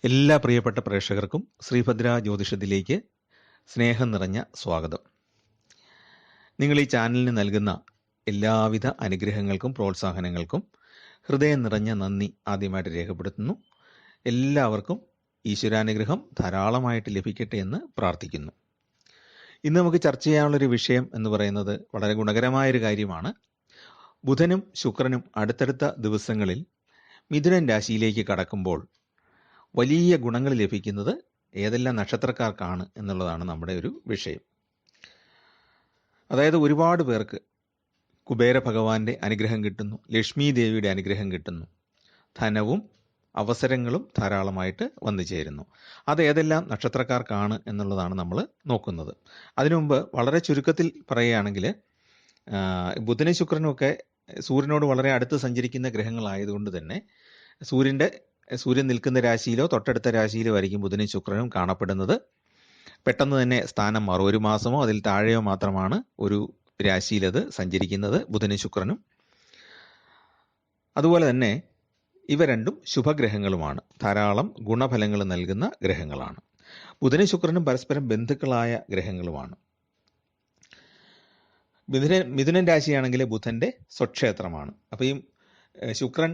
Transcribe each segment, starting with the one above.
എല്ലാ പ്രിയപ്പെട്ട പ്രേക്ഷകർക്കും ശ്രീഭദ്ര ജ്യോതിഷത്തിലേക്ക് സ്നേഹം നിറഞ്ഞ സ്വാഗതം. നിങ്ങൾ ഈ ചാനലിന് നൽകുന്ന എല്ലാവിധ അനുഗ്രഹങ്ങൾക്കും പ്രോത്സാഹനങ്ങൾക്കും ഹൃദയം നിറഞ്ഞ നന്ദി ആദ്യമായിട്ട് രേഖപ്പെടുത്തുന്നു. എല്ലാവർക്കും ഈശ്വരാനുഗ്രഹം ധാരാളമായിട്ട് ലഭിക്കട്ടെ എന്ന് പ്രാർത്ഥിക്കുന്നു. ഇന്ന് നമുക്ക് ചർച്ച ചെയ്യാനുള്ളൊരു വിഷയം എന്ന് പറയുന്നത് വളരെ ഗുണകരമായൊരു കാര്യമാണ്. ബുധനും ശുക്രനും അടുത്തടുത്ത ദിവസങ്ങളിൽ മിഥുനൻ രാശിയിലേക്ക് കടക്കുമ്പോൾ വലിയ ഗുണങ്ങൾ ലഭിക്കുന്നത് ഏതെല്ലാം നക്ഷത്രക്കാർക്കാണ് എന്നുള്ളതാണ് നമ്മുടെ ഒരു വിഷയം. അതായത് ഒരുപാട് പേർക്ക് കുബേര ഭഗവാന്റെ അനുഗ്രഹം കിട്ടുന്നു, ലക്ഷ്മി ദേവിയുടെ അനുഗ്രഹം കിട്ടുന്നു, ധനവും അവസരങ്ങളും ധാരാളമായിട്ട് വന്നു ചേരുന്നു. അത് ഏതെല്ലാം നക്ഷത്രക്കാർക്കാണ് എന്നുള്ളതാണ് നമ്മൾ നോക്കുന്നത്. അതിനു മുമ്പ് വളരെ ചുരുക്കത്തിൽ പറയുകയാണെങ്കിൽ ബുധനും ശുക്രനും ഒക്കെ സൂര്യനോട് വളരെ അടുത്ത് സഞ്ചരിക്കുന്ന ഗ്രഹങ്ങളായതുകൊണ്ട് തന്നെ സൂര്യൻ നിൽക്കുന്ന രാശിയിലോ തൊട്ടടുത്ത രാശിയിലോ ആയിരിക്കും ബുധനും ശുക്രനും കാണപ്പെടുന്നത്. പെട്ടെന്ന് തന്നെ സ്ഥാനം മാറും. ഒരു മാസമോ അതിൽ താഴെയോ മാത്രമാണ് ഒരു രാശിയിലത് സഞ്ചരിക്കുന്നത്, ബുധനും ശുക്രനും. അതുപോലെ തന്നെ ഇവ രണ്ടും ശുഭഗ്രഹങ്ങളുമാണ്, ധാരാളം ഗുണഫലങ്ങൾ നൽകുന്ന ഗ്രഹങ്ങളാണ്. ബുധനും ശുക്രനും പരസ്പരം ബന്ധുക്കളായ ഗ്രഹങ്ങളുമാണ്. മിഥുനൻ രാശിയാണെങ്കിൽ ബുധന്റെ സ്വക്ഷേത്രമാണ്. അപ്പോൾ ഈ ശുക്രൻ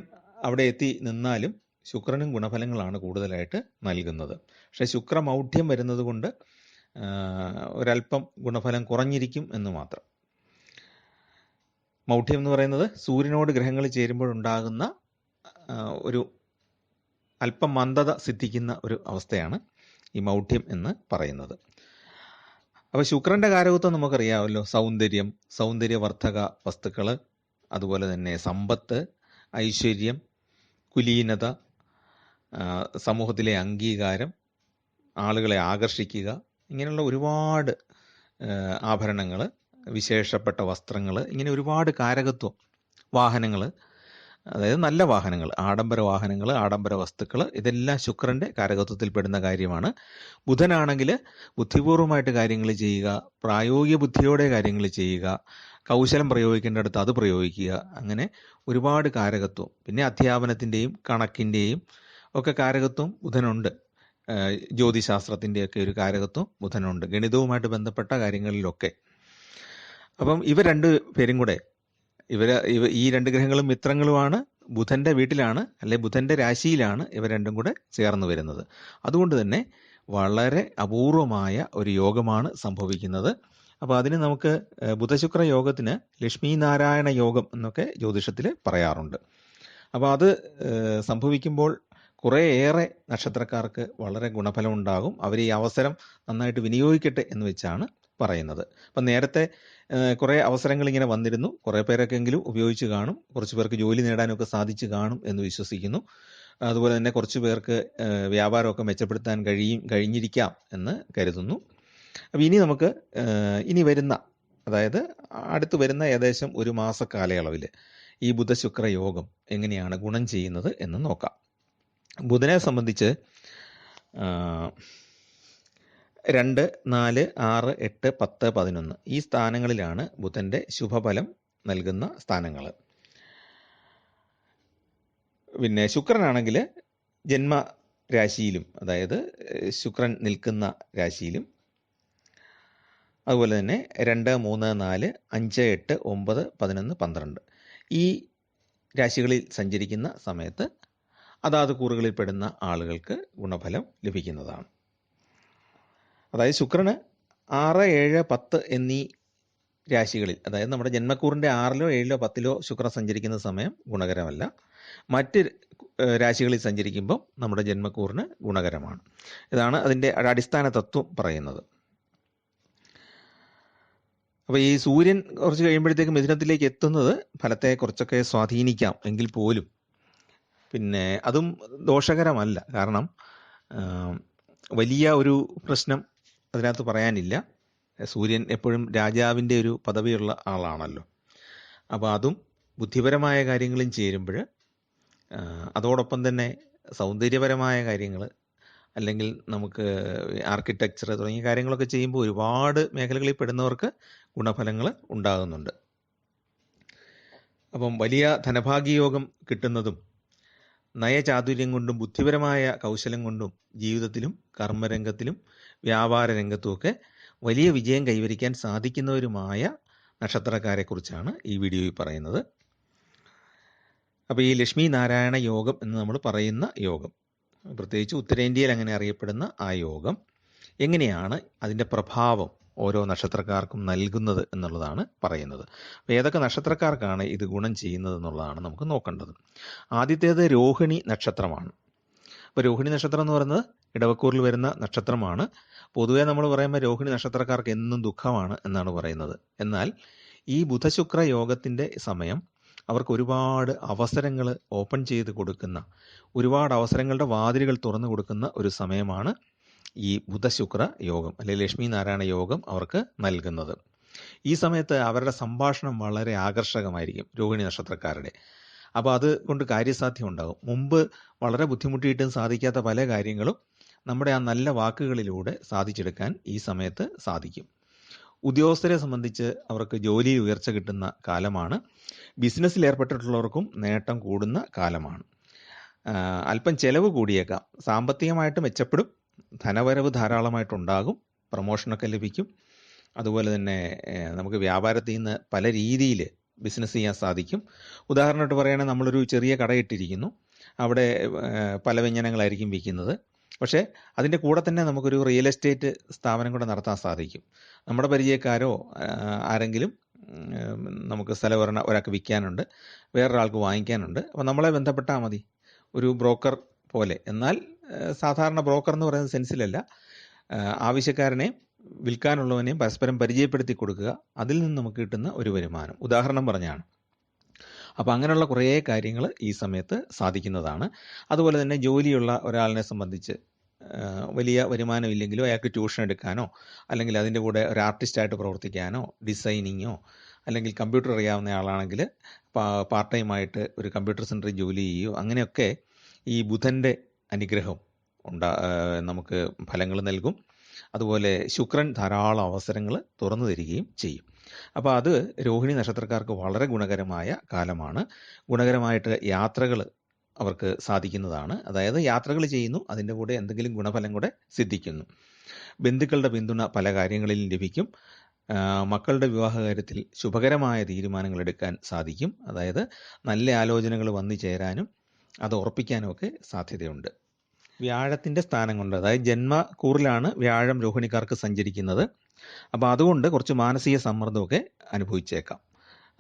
അവിടെ എത്തി നിന്നാലും ശുക്രനും ഗുണഫലങ്ങളാണ് കൂടുതലായിട്ട് നൽകുന്നത്. പക്ഷേ ശുക്രമൗഢ്യം വരുന്നത് കൊണ്ട് ഒരല്പം ഗുണഫലം കുറഞ്ഞിരിക്കും എന്ന് മാത്രം. മൗഢ്യം എന്ന് പറയുന്നത് സൂര്യനോട് ഗ്രഹങ്ങൾ ചേരുമ്പോഴുണ്ടാകുന്ന ഒരു അല്പം മന്ദത സിദ്ധിക്കുന്ന ഒരു അവസ്ഥയാണ് ഈ മൗഢ്യം എന്ന് പറയുന്നത്. അപ്പോൾ ശുക്രന്റെ കാരകത്വം നമുക്കറിയാമല്ലോ. സൗന്ദര്യവർദ്ധക വസ്തുക്കൾ, അതുപോലെ തന്നെ സമ്പത്ത്, ഐശ്വര്യം, കുലീനത, സമൂഹത്തിലെ അംഗീകാരം, ആളുകളെ ആകർഷിക്കുക, ഇങ്ങനെയുള്ള ഒരുപാട് ആഭരണങ്ങൾ, വിശേഷപ്പെട്ട വസ്ത്രങ്ങൾ, ഇങ്ങനെ ഒരുപാട് കാരകത്വം. വാഹനങ്ങൾ, അതായത് നല്ല വാഹനങ്ങൾ, ആഡംബര വാഹനങ്ങൾ, ആഡംബര വസ്തുക്കൾ, ഇതെല്ലാം ശുക്രൻ്റെ കാരകത്വത്തിൽപ്പെടുന്ന കാര്യമാണ്. ബുധനാണെങ്കിൽ ബുദ്ധിപൂർവമായിട്ട് കാര്യങ്ങൾ ചെയ്യുക, പ്രായോഗിക ബുദ്ധിയോടെ കാര്യങ്ങൾ ചെയ്യുക, കൗശലം പ്രയോഗിക്കേണ്ടടുത്ത് അത് പ്രയോഗിക്കുക, അങ്ങനെ ഒരുപാട് കാരകത്വം. പിന്നെ അധ്യാപനത്തിൻ്റെയും കണക്കിൻ്റെയും ഒക്കെ കാരകത്വം ബുധനുണ്ട്. ജ്യോതിശാസ്ത്രത്തിൻ്റെയൊക്കെ ഒരു കാരകത്വം ബുധനുണ്ട്, ഗണിതവുമായിട്ട് ബന്ധപ്പെട്ട കാര്യങ്ങളിലൊക്കെ. അപ്പം ഇവ രണ്ടു പേരും കൂടെ ഈ രണ്ട് ഗ്രഹങ്ങളും മിത്രങ്ങളുമാണ്. ബുധന്റെ വീട്ടിലാണ്, അല്ലെ ബുധന്റെ രാശിയിലാണ് ഇവ രണ്ടും കൂടെ ചേർന്ന് വരുന്നത്. അതുകൊണ്ട് തന്നെ വളരെ അപൂർവമായ ഒരു യോഗമാണ് സംഭവിക്കുന്നത്. അപ്പോൾ അതിന് നമുക്ക് ബുധശുക്ര യോഗത്തിന് ലക്ഷ്മി നാരായണ യോഗം എന്നൊക്കെ ജ്യോതിഷത്തിൽ പറയാറുണ്ട്. അപ്പോൾ അത് സംഭവിക്കുമ്പോൾ കുറേയേറെ നക്ഷത്രക്കാർക്ക് വളരെ ഗുണഫലം ഉണ്ടാകും. അവർ ഈ അവസരം നന്നായിട്ട് വിനിയോഗിക്കട്ടെ എന്ന് വെച്ചാണ് പറയുന്നത്. അപ്പം നേരത്തെ കുറേ അവസരങ്ങൾ ഇങ്ങനെ വന്നിരുന്നു, കുറേ പേരൊക്കെ എങ്കിലും ഉപയോഗിച്ച് കാണും, കുറച്ച് പേർക്ക് ജോലി നേടാനൊക്കെ സാധിച്ചു കാണും എന്ന് വിശ്വസിക്കുന്നു. അതുപോലെ തന്നെ കുറച്ച് പേർക്ക് വ്യാപാരമൊക്കെ മെച്ചപ്പെടുത്താൻ കഴിഞ്ഞിരിക്കാം എന്ന് കരുതുന്നു. അപ്പം ഇനി നമുക്ക് ഇനി വരുന്ന, അതായത് അടുത്ത് വരുന്ന ഏകദേശം ഒരു മാസ കാലയളവിൽ ഈ ബുധശുക്ര യോഗം എങ്ങനെയാണ് ഗുണം ചെയ്യുന്നത് എന്ന് നോക്കാം. ബുധനെ സംബന്ധിച്ച് 2, 4, 6, 8, 10, 11 ഈ സ്ഥാനങ്ങളിലാണ് ബുധന്റെ ശുഭഫലം നൽകുന്ന സ്ഥാനങ്ങൾ. പിന്നെ ശുക്രനാണെങ്കിൽ ജന്മരാശിയിലും, അതായത് ശുക്രൻ നിൽക്കുന്ന രാശിയിലും, അതുപോലെ തന്നെ 2, 3, 4, 5, 8, 9, 11, 12 ഈ രാശികളിൽ സഞ്ചരിക്കുന്ന സമയത്ത് അതാത് കൂറുകളിൽ പെടുന്ന ആളുകൾക്ക് ഗുണഫലം ലഭിക്കുന്നതാണ്. അതായത് ശുക്രന് 6, 7, 10 എന്നീ രാശികളിൽ, അതായത് നമ്മുടെ ജന്മക്കൂറിൻ്റെ 6ലോ 7ലോ 10ലോ ശുക്രൻ സഞ്ചരിക്കുന്ന സമയം ഗുണകരമല്ല. മറ്റ് രാശികളിൽ സഞ്ചരിക്കുമ്പോൾ നമ്മുടെ ജന്മക്കൂറിന് ഗുണകരമാണ്. ഇതാണ് അതിൻ്റെ അടിസ്ഥാന തത്വം പറയുന്നത്. അപ്പോൾ ഈ സൂര്യൻ കുറച്ച് കഴിയുമ്പോഴത്തേക്ക് മിഥുനത്തിലേക്ക് എത്തുന്നത് ഫലത്തെ കുറച്ചൊക്കെ സ്വാധീനിക്കാം എങ്കിൽ പോലും പിന്നെ അതും ദോഷകരമല്ല. കാരണം വലിയ ഒരു പ്രശ്നം അതിനകത്ത് പറയാനില്ല. സൂര്യൻ എപ്പോഴും രാജാവിൻ്റെ ഒരു പദവിയുള്ള ആളാണല്ലോ. അപ്പോൾ അതും ബുദ്ധിപരമായ കാര്യങ്ങളും ചേരുമ്പോൾ, അതോടൊപ്പം തന്നെ സൗന്ദര്യപരമായ കാര്യങ്ങൾ, അല്ലെങ്കിൽ നമുക്ക് ആർക്കിടെക്ചർ തുടങ്ങിയ കാര്യങ്ങളൊക്കെ ചെയ്യുമ്പോൾ ഒരുപാട് മേഖലകളിൽ പെടുന്നവർക്ക് ഗുണഫലങ്ങൾ ഉണ്ടാകുന്നുണ്ട്. അപ്പം വലിയ ധനഭാഗ്യയോഗം കിട്ടുന്നതും നയചാതുര്യം കൊണ്ടും ബുദ്ധിപരമായ കൗശലം കൊണ്ടും ജീവിതത്തിലും കർമ്മരംഗത്തിലും വ്യാപാര രംഗത്തുമൊക്കെ വലിയ വിജയം കൈവരിക്കാൻ സാധിക്കുന്നവരുമായ നക്ഷത്രക്കാരെക്കുറിച്ചാണ് ഈ വീഡിയോയിൽ പറയുന്നത്. അപ്പോൾ ഈ ലക്ഷ്മി നാരായണ യോഗം എന്ന് നമ്മൾ പറയുന്ന യോഗം, പ്രത്യേകിച്ച് ഉത്തരേന്ത്യയിൽ അങ്ങനെ അറിയപ്പെടുന്ന ആ യോഗം എങ്ങനെയാണ് അതിൻ്റെ പ്രഭാവം ഓരോ നക്ഷത്രക്കാർക്കും നൽകുന്നത് എന്നുള്ളതാണ് പറയുന്നത്. അപ്പോൾ ഏതൊക്കെ നക്ഷത്രക്കാർക്കാണ് ഇത് ഗുണം ചെയ്യുന്നത് എന്നുള്ളതാണ് നമുക്ക് നോക്കേണ്ടത്. ആദ്യത്തേത് രോഹിണി നക്ഷത്രമാണ്. അപ്പോൾ രോഹിണി നക്ഷത്രം എന്ന് പറയുന്നത് ഇടവക്കൂറിൽ വരുന്ന നക്ഷത്രമാണ്. പൊതുവേ നമ്മൾ പറയുമ്പോൾ രോഹിണി നക്ഷത്രക്കാർക്ക് എന്നും ദുഃഖമാണ് എന്നാണ് പറയുന്നത്. എന്നാൽ ഈ ബുധശുക്ര യോഗത്തിൻ്റെ സമയം അവർക്ക് ഒരുപാട് അവസരങ്ങൾ ഓപ്പൺ ചെയ്ത് കൊടുക്കുന്ന, ഒരുപാട് അവസരങ്ങളുടെ വാതിലുകൾ തുറന്നു കൊടുക്കുന്ന ഒരു സമയമാണ് ഈ ബുധശുക്ര യോഗം അല്ലെങ്കിൽ ലക്ഷ്മി നാരായണ യോഗം അവർക്ക് നൽകുന്നത്. ഈ സമയത്ത് അവരുടെ സംഭാഷണം വളരെ ആകർഷകമായിരിക്കും രോഹിണി നക്ഷത്രക്കാരുടെ. അപ്പോൾ അതുകൊണ്ട് കാര്യസാധ്യം ഉണ്ടാകും. മുമ്പ് വളരെ ബുദ്ധിമുട്ടിയിട്ടും സാധിക്കാത്ത പല കാര്യങ്ങളും നമ്മുടെ ആ നല്ല വാക്കുകളിലൂടെ സാധിച്ചെടുക്കാൻ ഈ സമയത്ത് സാധിക്കും. ഉദ്യോഗസ്ഥരെ സംബന്ധിച്ച് അവർക്ക് ജോലിയിൽ ഉയർച്ച കിട്ടുന്ന കാലമാണ്. ബിസിനസ്സിൽ ഏർപ്പെട്ടിട്ടുള്ളവർക്കും നേട്ടം കൂടുന്ന കാലമാണ്. അല്പം ചെലവ് കൂടിയേക്കാം, സാമ്പത്തികമായിട്ട് മെച്ചപ്പെടും, ധനവരവ് ധാരാളമായിട്ടുണ്ടാകും, പ്രൊമോഷനൊക്കെ ലഭിക്കും. അതുപോലെ തന്നെ നമുക്ക് വ്യാപാരത്തിൽ നിന്ന് പല രീതിയിൽ ബിസിനസ് ചെയ്യാൻ സാധിക്കും. ഉദാഹരണമായിട്ട് പറയുകയാണെങ്കിൽ നമ്മളൊരു ചെറിയ കടയിട്ടിരിക്കുന്നു, അവിടെ പല വ്യഞ്ജനങ്ങളായിരിക്കും വിൽക്കുന്നത്. പക്ഷേ അതിൻ്റെ കൂടെ തന്നെ നമുക്കൊരു റിയൽ എസ്റ്റേറ്റ് സ്ഥാപനം കൂടെ നടത്താൻ സാധിക്കും. നമ്മുടെ പരിചയക്കാരോ ആരെങ്കിലും നമുക്ക് സ്ഥലം ഒരാൾക്ക് വിൽക്കാനുണ്ട്, വേറൊരാൾക്ക് വാങ്ങിക്കാനുണ്ട്. അപ്പോൾ നമ്മളെ ബന്ധപ്പെട്ടാൽ മതി, ഒരു ബ്രോക്കർ പോലെ. എന്നാൽ സാധാരണ ബ്രോക്കർ എന്ന് പറയുന്ന സെൻസിലല്ല, ആവശ്യക്കാരനെയും വിൽക്കാനുള്ളവനെയും പരസ്പരം പരിചയപ്പെടുത്തി കൊടുക്കുക, അതിൽ നിന്ന് നമുക്ക് കിട്ടുന്ന ഒരു വരുമാനം, ഉദാഹരണം പറഞ്ഞാണ്. അപ്പോൾ അങ്ങനെയുള്ള കുറേ കാര്യങ്ങൾ ഈ സമയത്ത് സാധിക്കുന്നതാണ്. അതുപോലെ തന്നെ ജോലിയുള്ള ഒരാളിനെ സംബന്ധിച്ച് വലിയ വരുമാനമില്ലെങ്കിലും അയാൾക്ക് ട്യൂഷൻ എടുക്കാനോ അല്ലെങ്കിൽ അതിൻ്റെ കൂടെ ഒരു ആർട്ടിസ്റ്റായിട്ട് പ്രവർത്തിക്കാനോ ഡിസൈനിങ്ങോ അല്ലെങ്കിൽ കമ്പ്യൂട്ടർ അറിയാവുന്ന ആളാണെങ്കിൽ പാർട്ട് ടൈമായിട്ട് ഒരു കമ്പ്യൂട്ടർ സെൻറ്ററിൽ ജോലി ചെയ്യുകയോ അങ്ങനെയൊക്കെ ഈ ബുധൻ്റെ അനുഗ്രഹം നമുക്ക് ഫലങ്ങൾ നൽകും. അതുപോലെ ശുക്രൻ ധാരാളം അവസരങ്ങൾ തുറന്നു തരികയും ചെയ്യും. അപ്പോൾ അത് രോഹിണി നക്ഷത്രക്കാർക്ക് വളരെ ഗുണകരമായ കാലമാണ്. ഗുണകരമായിട്ട് യാത്രകൾ അവർക്ക് സാധിക്കുന്നതാണ്. അതായത് യാത്രകൾ ചെയ്യുന്നു, അതിൻ്റെ കൂടെ എന്തെങ്കിലും ഗുണഫലം കൂടെ സിദ്ധിക്കുന്നു. ബന്ധുക്കളുടെ പിന്തുണ പല കാര്യങ്ങളിലും ലഭിക്കും. മക്കളുടെ വിവാഹ കാര്യത്തിൽ ശുഭകരമായ തീരുമാനങ്ങൾ എടുക്കാൻ സാധിക്കും. അതായത് നല്ല ആലോചനകൾ വന്നു ചേരാനും അത് ഉറപ്പിക്കാനും ഒക്കെ സാധ്യതയുണ്ട്. വ്യാഴത്തിൻ്റെ സ്ഥാനം കൊണ്ട്, അതായത് ജന്മക്കൂറിലാണ് വ്യാഴം രോഹിണിക്കാർക്ക് സഞ്ചരിക്കുന്നത്. അപ്പോൾ അതുകൊണ്ട് കുറച്ച് മാനസിക സമ്മർദ്ദമൊക്കെ അനുഭവിച്ചേക്കാം.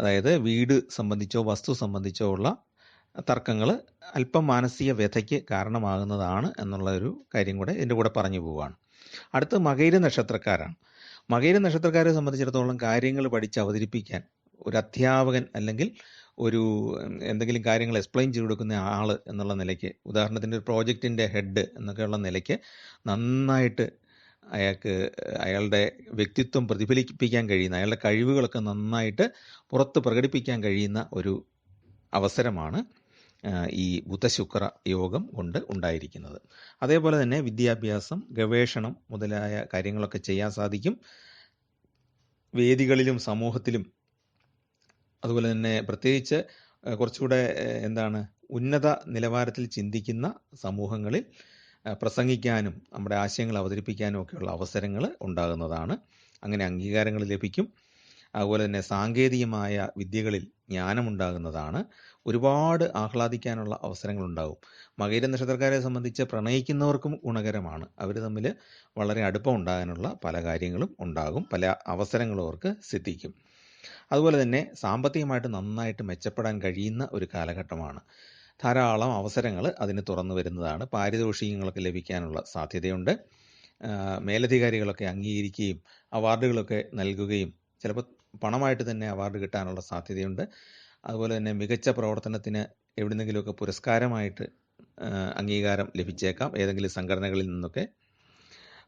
അതായത് വീട് സംബന്ധിച്ചോ വസ്തു സംബന്ധിച്ചോ ഉള്ള തർക്കങ്ങൾ അല്പം മാനസിക വ്യഥയ്ക്ക് കാരണമാകുന്നതാണ് എന്നുള്ള ഒരു കാര്യം കൂടെ ഇതിൻ്റെ കൂടെ പറഞ്ഞു പോവുകയാണ്. അടുത്ത് മകയിര നക്ഷത്രക്കാരാണ്. മകയിര നക്ഷത്രക്കാരെ സംബന്ധിച്ചിടത്തോളം കാര്യങ്ങൾ പഠിച്ച് അവതരിപ്പിക്കാൻ ഒരു അധ്യാപകൻ അല്ലെങ്കിൽ ഒരു എന്തെങ്കിലും കാര്യങ്ങൾ എക്സ്പ്ലെയിൻ ചെയ്ത് കൊടുക്കുന്ന ആൾ എന്നുള്ള നിലയ്ക്ക്, ഉദാഹരണത്തിന് ഒരു പ്രോജക്റ്റിൻ്റെ ഹെഡ് എന്നൊക്കെയുള്ള നിലയ്ക്ക് നന്നായിട്ട് അയാളുടെ വ്യക്തിത്വം പ്രതിഫലിപ്പിക്കാൻ കഴിയുന്ന, അയാളുടെ കഴിവുകളൊക്കെ നന്നായിട്ട് പുറത്ത് പ്രകടിപ്പിക്കാൻ കഴിയുന്ന ഒരു അവസരമാണ് ഈ ബുധശുക്ര യോഗം കൊണ്ട് ഉണ്ടായിരിക്കുന്നത്. അതേപോലെ തന്നെ വിദ്യാഭ്യാസം, ഗവേഷണം മുതലായ കാര്യങ്ങളൊക്കെ ചെയ്യാൻ സാധിക്കും. വേദികളിലും സമൂഹത്തിലും അതുപോലെ തന്നെ പ്രത്യേകിച്ച് കുറച്ചുകൂടെ ഉന്നത നിലവാരത്തിൽ ചിന്തിക്കുന്ന സമൂഹങ്ങളിൽ പ്രസംഗിക്കാനും നമ്മുടെ ആശയങ്ങൾ അവതരിപ്പിക്കാനും ഒക്കെയുള്ള അവസരങ്ങൾ ഉണ്ടാകുന്നതാണ്. അങ്ങനെ അംഗീകാരങ്ങൾ ലഭിക്കും. അതുപോലെ തന്നെ സാങ്കേതികമായ വിദ്യകളിൽ ജ്ഞാനമുണ്ടാകുന്നതാണ്. ഒരുപാട് ആഹ്ലാദിക്കാനുള്ള അവസരങ്ങളുണ്ടാകും. മകയിര നക്ഷത്രക്കാരെ സംബന്ധിച്ച് പ്രണയിക്കുന്നവർക്കും ഗുണകരമാണ്. അവർ തമ്മിൽ വളരെ അടുപ്പം ഉണ്ടാകാനുള്ള പല കാര്യങ്ങളും ഉണ്ടാകും, പല അവസരങ്ങളും അവർക്ക് സിദ്ധിക്കും. അതുപോലെ തന്നെ സാമ്പത്തികമായിട്ട് നന്നായിട്ട് മെച്ചപ്പെടാൻ കഴിയുന്ന ഒരു കാലഘട്ടമാണ്. ധാരാളം അവസരങ്ങൾ അതിന് തുറന്നു വരുന്നതാണ്. പാരിതോഷികങ്ങളൊക്കെ ലഭിക്കാനുള്ള സാധ്യതയുണ്ട്. മേലധികാരികളൊക്കെ അംഗീകരിക്കുകയും അവാർഡുകളൊക്കെ നൽകുകയും ചിലപ്പോൾ പണമായിട്ട് തന്നെ അവാർഡ് കിട്ടാനുള്ള സാധ്യതയുണ്ട്. അതുപോലെ തന്നെ മികച്ച പ്രവർത്തനത്തിന് എവിടെന്നെങ്കിലുമൊക്കെ പുരസ്കാരമായിട്ട് അംഗീകാരം ലഭിച്ചേക്കാം ഏതെങ്കിലും സംഘടനകളിൽ നിന്നൊക്കെ.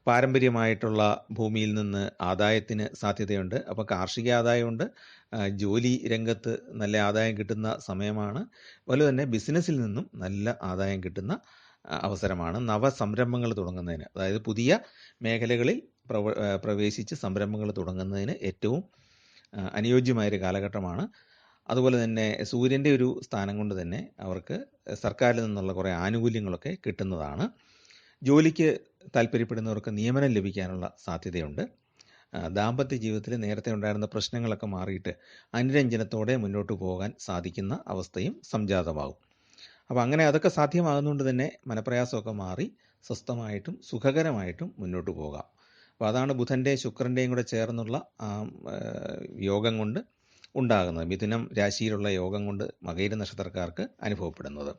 പാരമ്പര്യമായിട്ടുള്ള ഭൂമിയിൽ നിന്ന് ആദായത്തിന് സാധ്യതയുണ്ട്. അപ്പോൾ കാർഷിക ആദായമുണ്ട്, ജോലി രംഗത്ത് നല്ല ആദായം കിട്ടുന്ന സമയമാണ്. അതുപോലെ തന്നെ ബിസിനസ്സിൽ നിന്നും നല്ല ആദായം കിട്ടുന്ന അവസരമാണ്. നവസംരംഭങ്ങൾ തുടങ്ങുന്നതിന്, അതായത് പുതിയ മേഖലകളിൽ പ്രവേശിച്ച് സംരംഭങ്ങൾ തുടങ്ങുന്നതിന് ഏറ്റവും അനുയോജ്യമായൊരു കാലഘട്ടമാണ്. അതുപോലെ തന്നെ സൂര്യൻ്റെ ഒരു സ്ഥാനം കൊണ്ട് തന്നെ അവർക്ക് സർക്കാരിൽ നിന്നുള്ള കുറേ ആനുകൂല്യങ്ങളൊക്കെ കിട്ടുന്നതാണ്. ജോലിക്ക് താല്പര്യപ്പെടുന്നവർക്ക് നിയമനം ലഭിക്കാനുള്ള സാധ്യതയുണ്ട്. ദാമ്പത്യ ജീവിതത്തിൽ നേരത്തെ ഉണ്ടായിരുന്ന പ്രശ്നങ്ങളൊക്കെ മാറിയിട്ട് അനുരഞ്ജനത്തോടെ മുന്നോട്ട് പോകാൻ സാധിക്കുന്ന അവസ്ഥയും സംജാതമാകും. അപ്പോൾ അങ്ങനെ അതൊക്കെ സാധ്യമാകുന്നതുകൊണ്ട് തന്നെ മനപ്രയാസമൊക്കെ മാറി സ്വസ്ഥമായിട്ടും സുഖകരമായിട്ടും മുന്നോട്ട് പോകാം. അപ്പോൾ അതാണ് ബുധൻ്റെയും ശുക്രൻ്റെയും കൂടെ ചേർന്നുള്ള യോഗം കൊണ്ട് ഉണ്ടാകുന്നത്, മിഥുനം രാശിയിലുള്ള യോഗം കൊണ്ട് മകയിര നക്ഷത്രക്കാർക്ക് അനുഭവപ്പെടുന്നത്.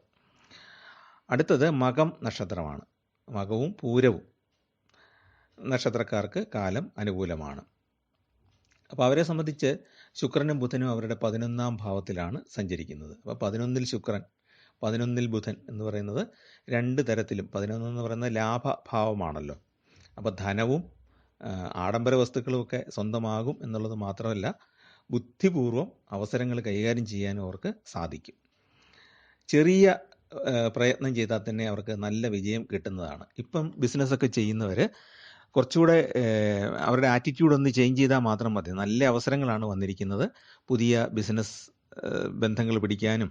അടുത്തത് മകം നക്ഷത്രമാണ്. മകവും പൂരവും നക്ഷത്രക്കാർക്ക് കാലം അനുകൂലമാണ്. അപ്പോൾ അവരെ സംബന്ധിച്ച് ശുക്രനും ബുധനും അവരുടെ 11ാം ഭാവത്തിലാണ് സഞ്ചരിക്കുന്നത്. അപ്പോൾ 11ൽ ശുക്രൻ 11ൽ ബുധൻ എന്ന് പറയുന്നത് രണ്ട് തരത്തിലും, 11 എന്ന് പറയുന്നത് ലാഭഭാവമാണല്ലോ. അപ്പോൾ ധനവും ആഡംബര വസ്തുക്കളുമൊക്കെ സ്വന്തമാകും എന്നുള്ളത് മാത്രമല്ല, ബുദ്ധിപൂർവം അവസരങ്ങൾ കൈകാര്യം ചെയ്യാനും അവർക്ക് സാധിക്കും. ചെറിയ പ്രയത്നം ചെയ്താൽ തന്നെ അവർക്ക് നല്ല വിജയം കിട്ടുന്നതാണ്. ഇപ്പം ബിസിനസ്സൊക്കെ ചെയ്യുന്നവർ കുറച്ചുകൂടെ അവരുടെ ആറ്റിറ്റ്യൂഡ് ഒന്ന് ചേഞ്ച് ചെയ്താൽ മാത്രം മതി. നല്ല അവസരങ്ങളാണ് വന്നിരിക്കുന്നത്. പുതിയ ബിസിനസ് ബന്ധങ്ങൾ പിടിക്കാനും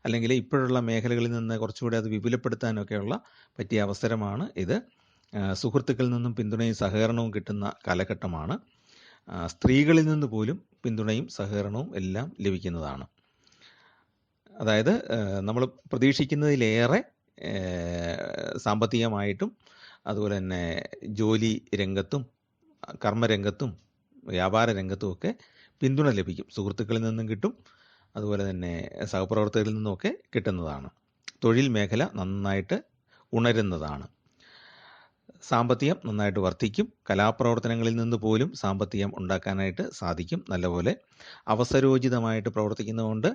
അല്ലെങ്കിൽ ഇപ്പോഴുള്ള മേഖലകളിൽ നിന്ന് കുറച്ചുകൂടെ അത് വിപുലപ്പെടുത്താനൊക്കെയുള്ള പറ്റിയ അവസരമാണ് ഇത്. സുഹൃത്തുക്കളിൽ നിന്നും പിന്തുണയും സഹകരണവും കിട്ടുന്ന കാലഘട്ടമാണ്. സ്ത്രീകളിൽ നിന്ന് പോലും പിന്തുണയും സഹകരണവും എല്ലാം ലഭിക്കുന്നതാണ്. അതായത് നമ്മൾ പ്രതീക്ഷിക്കുന്നതിലേറെ സാമ്പത്തികമായിട്ടും അതുപോലെ തന്നെ ജോലി രംഗത്തും കർമ്മരംഗത്തും വ്യാപാര രംഗത്തും ഒക്കെ പിന്തുണ ലഭിക്കും. സുഹൃത്തുക്കളിൽ നിന്നും കിട്ടും, അതുപോലെ തന്നെ സഹപ്രവർത്തകരിൽ നിന്നുമൊക്കെ കിട്ടുന്നതാണ്. തൊഴിൽ മേഖല നന്നായിട്ട് ഉണരുന്നതാണ്. സാമ്പത്തികം നന്നായിട്ട് വർദ്ധിക്കും. കലാപ്രവർത്തനങ്ങളിൽ നിന്ന് പോലും സാമ്പത്തികം ഉണ്ടാക്കാനായിട്ട് സാധിക്കും. നല്ലപോലെ അവസരോചിതമായിട്ട് പ്രവർത്തിക്കുന്നതുകൊണ്ട്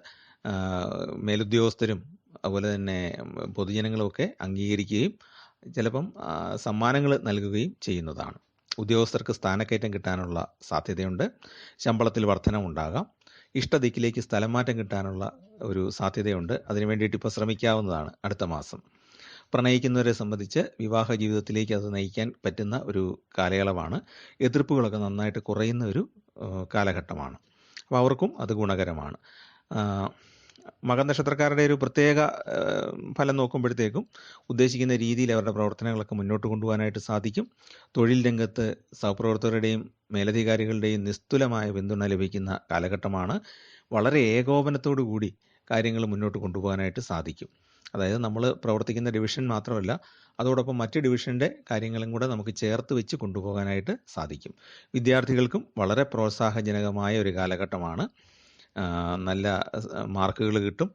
മേലുദ്യോഗസ്ഥരും അതുപോലെ തന്നെ പൊതുജനങ്ങളുമൊക്കെ അംഗീകരിക്കുകയും ചിലപ്പം സമ്മാനങ്ങൾ നൽകുകയും ചെയ്യുന്നതാണ്. ഉദ്യോഗസ്ഥർക്ക് സ്ഥാനക്കയറ്റം കിട്ടാനുള്ള സാധ്യതയുണ്ട്. ശമ്പളത്തിൽ വർധനവുണ്ടാകാം. ഇഷ്ടദിക്കിലേക്ക് സ്ഥലം മാറ്റം കിട്ടാനുള്ള ഒരു സാധ്യതയുണ്ട്. അതിനു വേണ്ടിയിട്ട് ഇപ്പോൾ ശ്രമിക്കാവുന്നതാണ് അടുത്ത മാസം. പ്രണയിക്കുന്നവരെ സംബന്ധിച്ച് വിവാഹ ജീവിതത്തിലേക്ക് അത് നയിക്കാൻ പറ്റുന്ന ഒരു കാലയളവാണ്. എതിർപ്പുകളൊക്കെ നന്നായിട്ട് കുറയുന്ന ഒരു കാലഘട്ടമാണ്. അപ്പോൾ അവർക്കും അത് ഗുണകരമാണ്. മകനക്ഷത്രക്കാരുടെ ഒരു പ്രത്യേക ഫലം നോക്കുമ്പോഴത്തേക്കും ഉദ്ദേശിക്കുന്ന രീതിയിൽ അവരുടെ പ്രവർത്തനങ്ങളൊക്കെ മുന്നോട്ട് കൊണ്ടുപോകാനായിട്ട് സാധിക്കും. തൊഴിൽ രംഗത്ത് സഹപ്രവർത്തകരുടെയും മേലധികാരികളുടെയും നിസ്തുലമായ പിന്തുണ ലഭിക്കുന്ന കാലഘട്ടമാണ്. വളരെ ഏകോപനത്തോടു കൂടി കാര്യങ്ങൾ മുന്നോട്ട് കൊണ്ടുപോകാനായിട്ട് സാധിക്കും. അതായത് നമ്മൾ പ്രവർത്തിക്കുന്ന ഡിവിഷൻ മാത്രമല്ല, അതോടൊപ്പം മറ്റ് ഡിവിഷൻ്റെ കാര്യങ്ങളും കൂടെ നമുക്ക് ചേർത്ത് വെച്ച് കൊണ്ടുപോകാനായിട്ട് സാധിക്കും. വിദ്യാർത്ഥികൾക്കും വളരെ പ്രോത്സാഹജനകമായ ഒരു കാലഘട്ടമാണ്. നല്ല മാർക്കുകൾ കിട്ടും.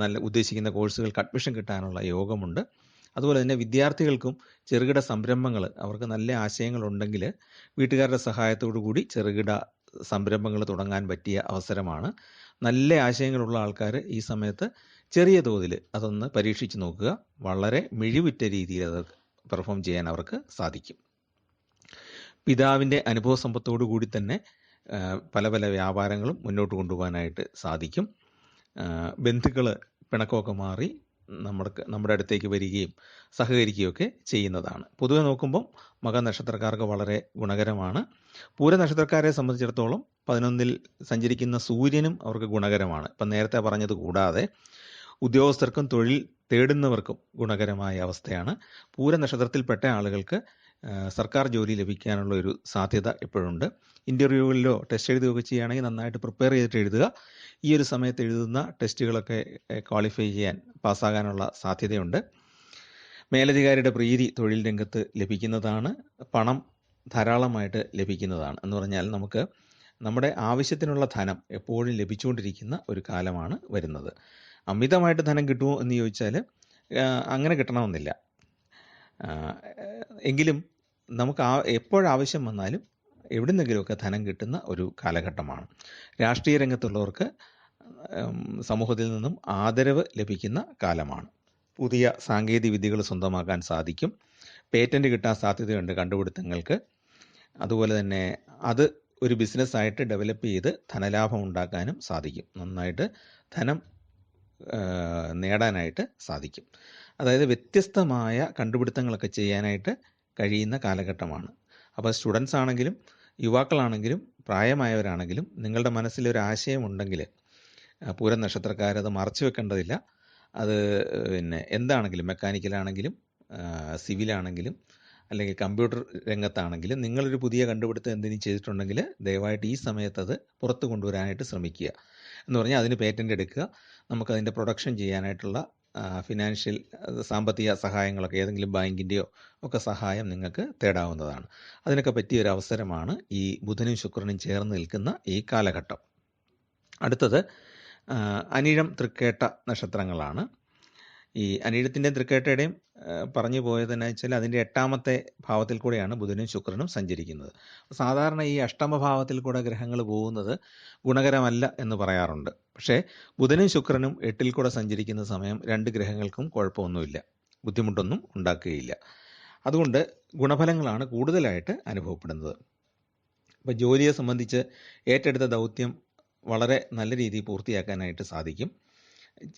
നല്ല ഉദ്ദേശിക്കുന്ന കോഴ്സുകൾക്ക് അഡ്മിഷൻ കിട്ടാനുള്ള യോഗമുണ്ട്. അതുപോലെ തന്നെ വിദ്യാർത്ഥികൾക്കും ചെറുകിട സംരംഭങ്ങൾ, അവർക്ക് നല്ല ആശയങ്ങളുണ്ടെങ്കിൽ വീട്ടുകാരുടെ സഹായത്തോടു കൂടി ചെറുകിട സംരംഭങ്ങൾ തുടങ്ങാൻ പറ്റിയ അവസരമാണ്. നല്ല ആശയങ്ങളുള്ള ആൾക്കാർ ഈ സമയത്ത് ചെറിയ തോതിൽ അതൊന്ന് പരീക്ഷിച്ച് നോക്കുക. വളരെ മിഴിവുറ്റ രീതിയിൽ അത് പെർഫോം ചെയ്യാൻ അവർക്ക് സാധിക്കും. പിതാവിൻ്റെ അനുഭവ സമ്പത്തോടു കൂടി തന്നെ പല പല വ്യാപാരങ്ങളും മുന്നോട്ട് കൊണ്ടുപോകാനായിട്ട് സാധിക്കും. ബന്ധുക്കൾ പിണക്കമൊക്കെ മാറി നമ്മുടെ അടുത്തേക്ക് വരികയും സഹകരിക്കുകയൊക്കെ ചെയ്യുന്നതാണ്. പൊതുവെ നോക്കുമ്പം മകനക്ഷത്രക്കാർക്ക് വളരെ ഗുണകരമാണ്. പൂരനക്ഷത്രക്കാരെ സംബന്ധിച്ചിടത്തോളം 11ൽ സഞ്ചരിക്കുന്ന സൂര്യനും അവർക്ക് ഗുണകരമാണ്. ഇപ്പം നേരത്തെ പറഞ്ഞത് കൂടാതെ ഉദ്യോഗസ്ഥർക്കും തൊഴിൽ തേടുന്നവർക്കും ഗുണകരമായ അവസ്ഥയാണ്. പൂരനക്ഷത്രത്തിൽപ്പെട്ട ആളുകൾക്ക് സർക്കാർ ജോലി ലഭിക്കാനുള്ള ഒരു സാധ്യത ഇപ്പോഴുണ്ട്. ഇൻ്റർവ്യൂകളിലോ ടെസ്റ്റ് എഴുതുകയൊക്കെ ചെയ്യുകയാണെങ്കിൽ നന്നായിട്ട് പ്രിപ്പയർ ചെയ്തിട്ട് എഴുതുക. ഈ ഒരു സമയത്ത് എഴുതുന്ന ടെസ്റ്റുകളൊക്കെ ക്വാളിഫൈ ചെയ്യാൻ പാസ്സാകാനുള്ള സാധ്യതയുണ്ട്. മേലധികാരിയുടെ പ്രീതി തൊഴിൽ രംഗത്ത് ലഭിക്കുന്നതാണ്. പണം ധാരാളമായിട്ട് ലഭിക്കുന്നതാണ്. എന്ന് പറഞ്ഞാൽ നമുക്ക് നമ്മുടെ ആവശ്യത്തിനുള്ള ധനം എപ്പോഴും ലഭിച്ചുകൊണ്ടിരിക്കുന്ന ഒരു കാലമാണ് വരുന്നത്. അമിതമായിട്ട് ധനം കിട്ടുമോ എന്ന് ചോദിച്ചാൽ അങ്ങനെ കിട്ടണമെന്നില്ല. എങ്കിലും നമുക്ക് എപ്പോഴാവശ്യം വന്നാലും എവിടുന്നെങ്കിലുമൊക്കെ ധനം കിട്ടുന്ന ഒരു കാലഘട്ടമാണ്. രാഷ്ട്രീയ രംഗത്തുള്ളവർക്ക് സമൂഹത്തിൽ നിന്നും ആദരവ് ലഭിക്കുന്ന കാലമാണ്. പുതിയ സാങ്കേതിക വിദ്യകൾ സ്വന്തമാക്കാൻ സാധിക്കും. പേറ്റൻറ്റ് കിട്ടാൻ സാധ്യതയുണ്ട് കണ്ടുപിടുത്തങ്ങൾക്ക്. അതുപോലെ തന്നെ അത് ഒരു ബിസിനസ്സായിട്ട് ഡെവലപ്പ് ചെയ്ത് ധനലാഭം ഉണ്ടാക്കാനും സാധിക്കും. നന്നായിട്ട് ധനം നേടാനായിട്ട് സാധിക്കും. അതായത് വ്യത്യസ്തമായ കണ്ടുപിടുത്തങ്ങളൊക്കെ ചെയ്യാനായിട്ട് കഴിയുന്ന കാലഘട്ടമാണ്. അപ്പോൾ സ്റ്റുഡൻസ് ആണെങ്കിലും യുവാക്കളാണെങ്കിലും പ്രായമായവരാണെങ്കിലും നിങ്ങളുടെ മനസ്സിലൊരു ആശയമുണ്ടെങ്കിൽ പൂരം നക്ഷത്രക്കാരത് മറച്ചു വെക്കേണ്ടതില്ല. അത് പിന്നെ എന്താണെങ്കിലും, മെക്കാനിക്കലാണെങ്കിലും സിവിലാണെങ്കിലും അല്ലെങ്കിൽ കമ്പ്യൂട്ടർ രംഗത്താണെങ്കിലും നിങ്ങളൊരു പുതിയ കണ്ടുപിടുത്തം എന്തെങ്കിലും ചെയ്തിട്ടുണ്ടെങ്കിൽ ദയവായിട്ട് ഈ സമയത്ത് അത് പുറത്ത് കൊണ്ടുവരാനായിട്ട് ശ്രമിക്കുക. എന്ന് പറഞ്ഞാൽ അതിന് പേറ്റൻ്റ് എടുക്കുക. നമുക്കതിൻ്റെ പ്രൊഡക്ഷൻ ചെയ്യാനായിട്ടുള്ള ഫിനാൻഷ്യൽ സാമ്പത്തിക സഹായങ്ങളൊക്കെ ഏതെങ്കിലും ബാങ്കിൻ്റെയോ ഒക്കെ സഹായം നിങ്ങൾക്ക് തേടാവുന്നതാണ്. അതിനൊക്കെ പറ്റിയൊരു അവസരമാണ് ഈ ബുധനും ശുക്രനും ചേർന്ന് നിൽക്കുന്ന ഈ കാലഘട്ടം. അടുത്തത് അനിഴം, തൃക്കേട്ട നക്ഷത്രങ്ങളാണ്. ഈ അനിഴത്തിൻ്റെയും തൃക്കേട്ടയുടെയും പറഞ്ഞു പോയതെന്നു വെച്ചാൽ അതിൻ്റെ 8ാമത്തെ ഭാവത്തിൽ കൂടെയാണ് ബുധനും ശുക്രനും സഞ്ചരിക്കുന്നത്. സാധാരണ ഈ അഷ്ടമഭാവത്തിൽ കൂടെ ഗ്രഹങ്ങൾ പോകുന്നത് ഗുണകരമല്ല എന്ന് പറയാറുണ്ട്. പക്ഷേ ബുധനും ശുക്രനും 8ൽ കൂടെ സഞ്ചരിക്കുന്ന സമയം 2 ഗ്രഹങ്ങൾക്കും കുഴപ്പമൊന്നുമില്ല, ബുദ്ധിമുട്ടൊന്നും ഉണ്ടാക്കുകയില്ല. അതുകൊണ്ട് ഗുണഫലങ്ങളാണ് കൂടുതലായിട്ട് അനുഭവപ്പെടുന്നത്. ഇപ്പോൾ ജോലിയെ സംബന്ധിച്ച് ഏറ്റെടുത്ത ദൗത്യം വളരെ നല്ല രീതിയിൽ പൂർത്തിയാക്കാനായിട്ട് സാധിക്കും.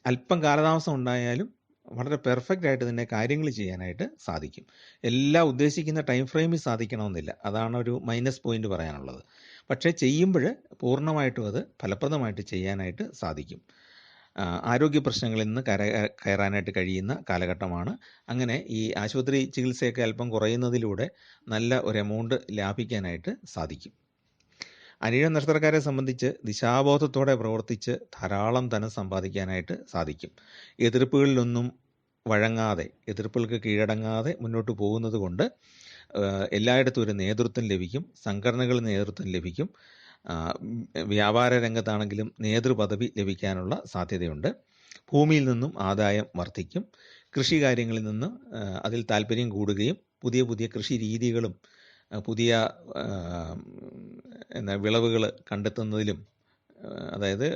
അല്പം കാലതാമസം ഉണ്ടായാലും വളരെ പെർഫെക്റ്റ് ആയിട്ട് തന്നെ കാര്യങ്ങൾ ചെയ്യാനായിട്ട് സാധിക്കും. എല്ലാം ഉദ്ദേശിക്കുന്ന ടൈം ഫ്രെയിമിൽ സാധിക്കണമെന്നില്ല, അതാണ് ഒരു മൈനസ് പോയിന്റ് പറയാനുള്ളത്. പക്ഷേ ചെയ്യുമ്പോൾ പൂർണ്ണമായിട്ടും അത് ഫലപ്രദമായിട്ട് ചെയ്യാനായിട്ട് സാധിക്കും. ആരോഗ്യ പ്രശ്നങ്ങളിൽ നിന്ന് കയറാനായിട്ട് കഴിയുന്ന കാലഘട്ടമാണ്. അങ്ങനെ ഈ ആശുപത്രി ചികിത്സയൊക്കെ അല്പം കുറയുന്നതിലൂടെ നല്ല ഒരു എമൗണ്ട് ലാഭിക്കാനായിട്ട് സാധിക്കും. അനിഴം നക്ഷത്രക്കാരെ സംബന്ധിച്ച് ദിശാബോധത്തോടെ പ്രവർത്തിച്ച് ധാരാളം ധനം സമ്പാദിക്കാനായിട്ട് സാധിക്കും. എതിർപ്പുകളിലൊന്നും വഴങ്ങാതെ, എതിർപ്പുകൾക്ക് കീഴടങ്ങാതെ മുന്നോട്ട് പോകുന്നത് കൊണ്ട് എല്ലായിടത്തും ഒരു നേതൃത്വം ലഭിക്കും, സംഘടനകളിൽ നേതൃത്വം ലഭിക്കും. വ്യാപാര രംഗത്താണെങ്കിലും നേതൃപദവി ലഭിക്കാനുള്ള സാധ്യതയുണ്ട്. ഭൂമിയിൽ നിന്നും ആദായം വർദ്ധിക്കും. കൃഷി കാര്യങ്ങളിൽ നിന്ന് അതിൽ താല്പര്യം കൂടുകയും പുതിയ പുതിയ കൃഷി രീതികളും പുതിയ വിളവുകൾ കണ്ടെത്തുന്നതിലും, അതായത്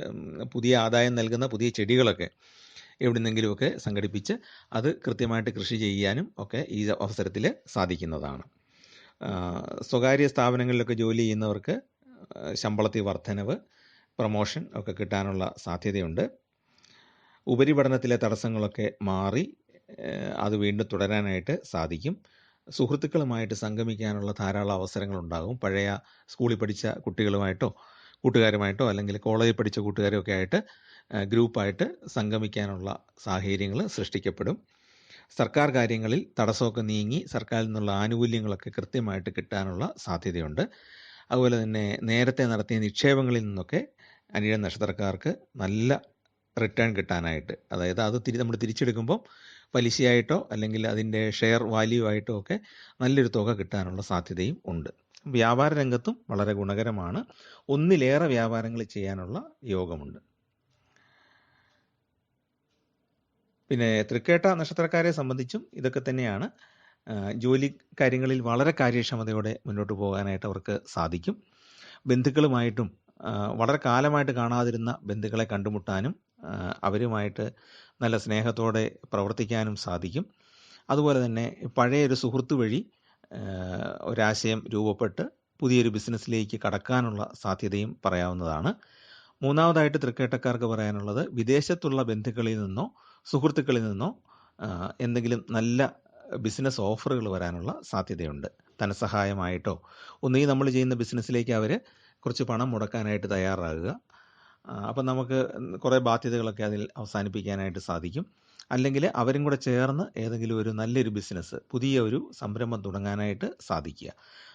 പുതിയ ആദായം നൽകുന്ന പുതിയ ചെടികളൊക്കെ എവിടുന്നെങ്കിലുമൊക്കെ സംഘടിപ്പിച്ച് അത് കൃത്യമായിട്ട് കൃഷി ചെയ്യാനും ഒക്കെ ഈ അവസരത്തിൽ സാധിക്കുന്നതാണ്. സ്വകാര്യ സ്ഥാപനങ്ങളിലൊക്കെ ജോലി ചെയ്യുന്നവർക്ക് ശമ്പളത്തിൽ വർധനവ്, പ്രൊമോഷൻ ഒക്കെ കിട്ടാനുള്ള സാധ്യതയുണ്ട്. ഉപരിപഠനത്തിലെ തടസ്സങ്ങളൊക്കെ മാറി അത് വീണ്ടും തുടരാനായിട്ട് സാധിക്കും. സുഹൃത്തുക്കളുമായിട്ട് സംഗമിക്കാനുള്ള ധാരാളം അവസരങ്ങളുണ്ടാകും. പഴയ സ്കൂളിൽ പഠിച്ച കുട്ടികളുമായിട്ടോ കൂട്ടുകാരുമായിട്ടോ അല്ലെങ്കിൽ കോളേജിൽ പഠിച്ച കൂട്ടുകാരൊക്കെ ആയിട്ട് ഗ്രൂപ്പായിട്ട് സംഗമിക്കാനുള്ള സാഹചര്യങ്ങൾ സൃഷ്ടിക്കപ്പെടും. സർക്കാർ കാര്യങ്ങളിൽ തടസ്സമൊക്കെ നീങ്ങി സർക്കാരിൽ നിന്നുള്ള ആനുകൂല്യങ്ങളൊക്കെ കൃത്യമായിട്ട് കിട്ടാനുള്ള സാധ്യതയുണ്ട്. അതുപോലെ തന്നെ നേരത്തെ നടത്തിയ നിക്ഷേപങ്ങളിൽ നിന്നൊക്കെ അനിഴം നക്ഷത്രക്കാർക്ക് നല്ല റിട്ടേൺ കിട്ടാനായിട്ട്, അതായത് അത് നമ്മൾ തിരിച്ചെടുക്കുമ്പോൾ പലിശയായിട്ടോ അല്ലെങ്കിൽ അതിൻ്റെ ഷെയർ വാല്യൂ ആയിട്ടോ ഒക്കെ നല്ലൊരു തുക കിട്ടാനുള്ള സാധ്യതയും ഉണ്ട്. വ്യാപാര രംഗത്തും വളരെ ഗുണകരമാണ്. ഒന്നിലേറെ വ്യാപാരങ്ങൾ ചെയ്യാനുള്ള യോഗമുണ്ട്. പിന്നെ തൃക്കേട്ട നക്ഷത്രക്കാരെ സംബന്ധിച്ചും ഇതൊക്കെ തന്നെയാണ്. ജോലി കാര്യങ്ങളിൽ വളരെ കാര്യക്ഷമതയോടെ മുന്നോട്ട് പോകാനായിട്ട് അവർക്ക് സാധിക്കും. ബന്ധുക്കളുമായിട്ടും വളരെ കാലമായിട്ട് കാണാതിരുന്ന ബന്ധുക്കളെ കണ്ടുമുട്ടാനും അവരുമായിട്ട് നല്ല സ്നേഹത്തോടെ പ്രവർത്തിക്കാനും സാധിക്കും. അതുപോലെ തന്നെ പഴയൊരു സുഹൃത്ത് വഴി ഒരാശയം രൂപപ്പെട്ട് പുതിയൊരു ബിസിനസ്സിലേക്ക് കടക്കാനുള്ള സാധ്യതയും പറയാവുന്നതാണ്. മൂന്നാമതായിട്ട് തൃക്കേട്ടക്കാർക്ക് പറയാനുള്ളത് വിദേശത്തുള്ള ബന്ധുക്കളിൽ നിന്നോ സുഹൃത്തുക്കളിൽ നിന്നോ എന്തെങ്കിലും നല്ല ബിസിനസ് ഓഫറുകൾ വരാനുള്ള സാധ്യതയുണ്ട്. ധനസഹായമായിട്ടോ ഒന്നുകിൽ നമ്മൾ ചെയ്യുന്ന ബിസിനസ്സിലേക്ക് അവർ കുറച്ച് പണം മുടക്കാനായിട്ട് തയ്യാറാകുക. അപ്പം നമുക്ക് കുറേ ബാധ്യതകളൊക്കെ അതിൽ അവസാനിപ്പിക്കാനായിട്ട് സാധിക്കും. അല്ലെങ്കിൽ അവരും കൂടെ ചേർന്ന് ഏതെങ്കിലും ഒരു നല്ലൊരു ബിസിനസ്, പുതിയ ഒരു സംരംഭം തുടങ്ങാനായിട്ട് സാധിക്കുക.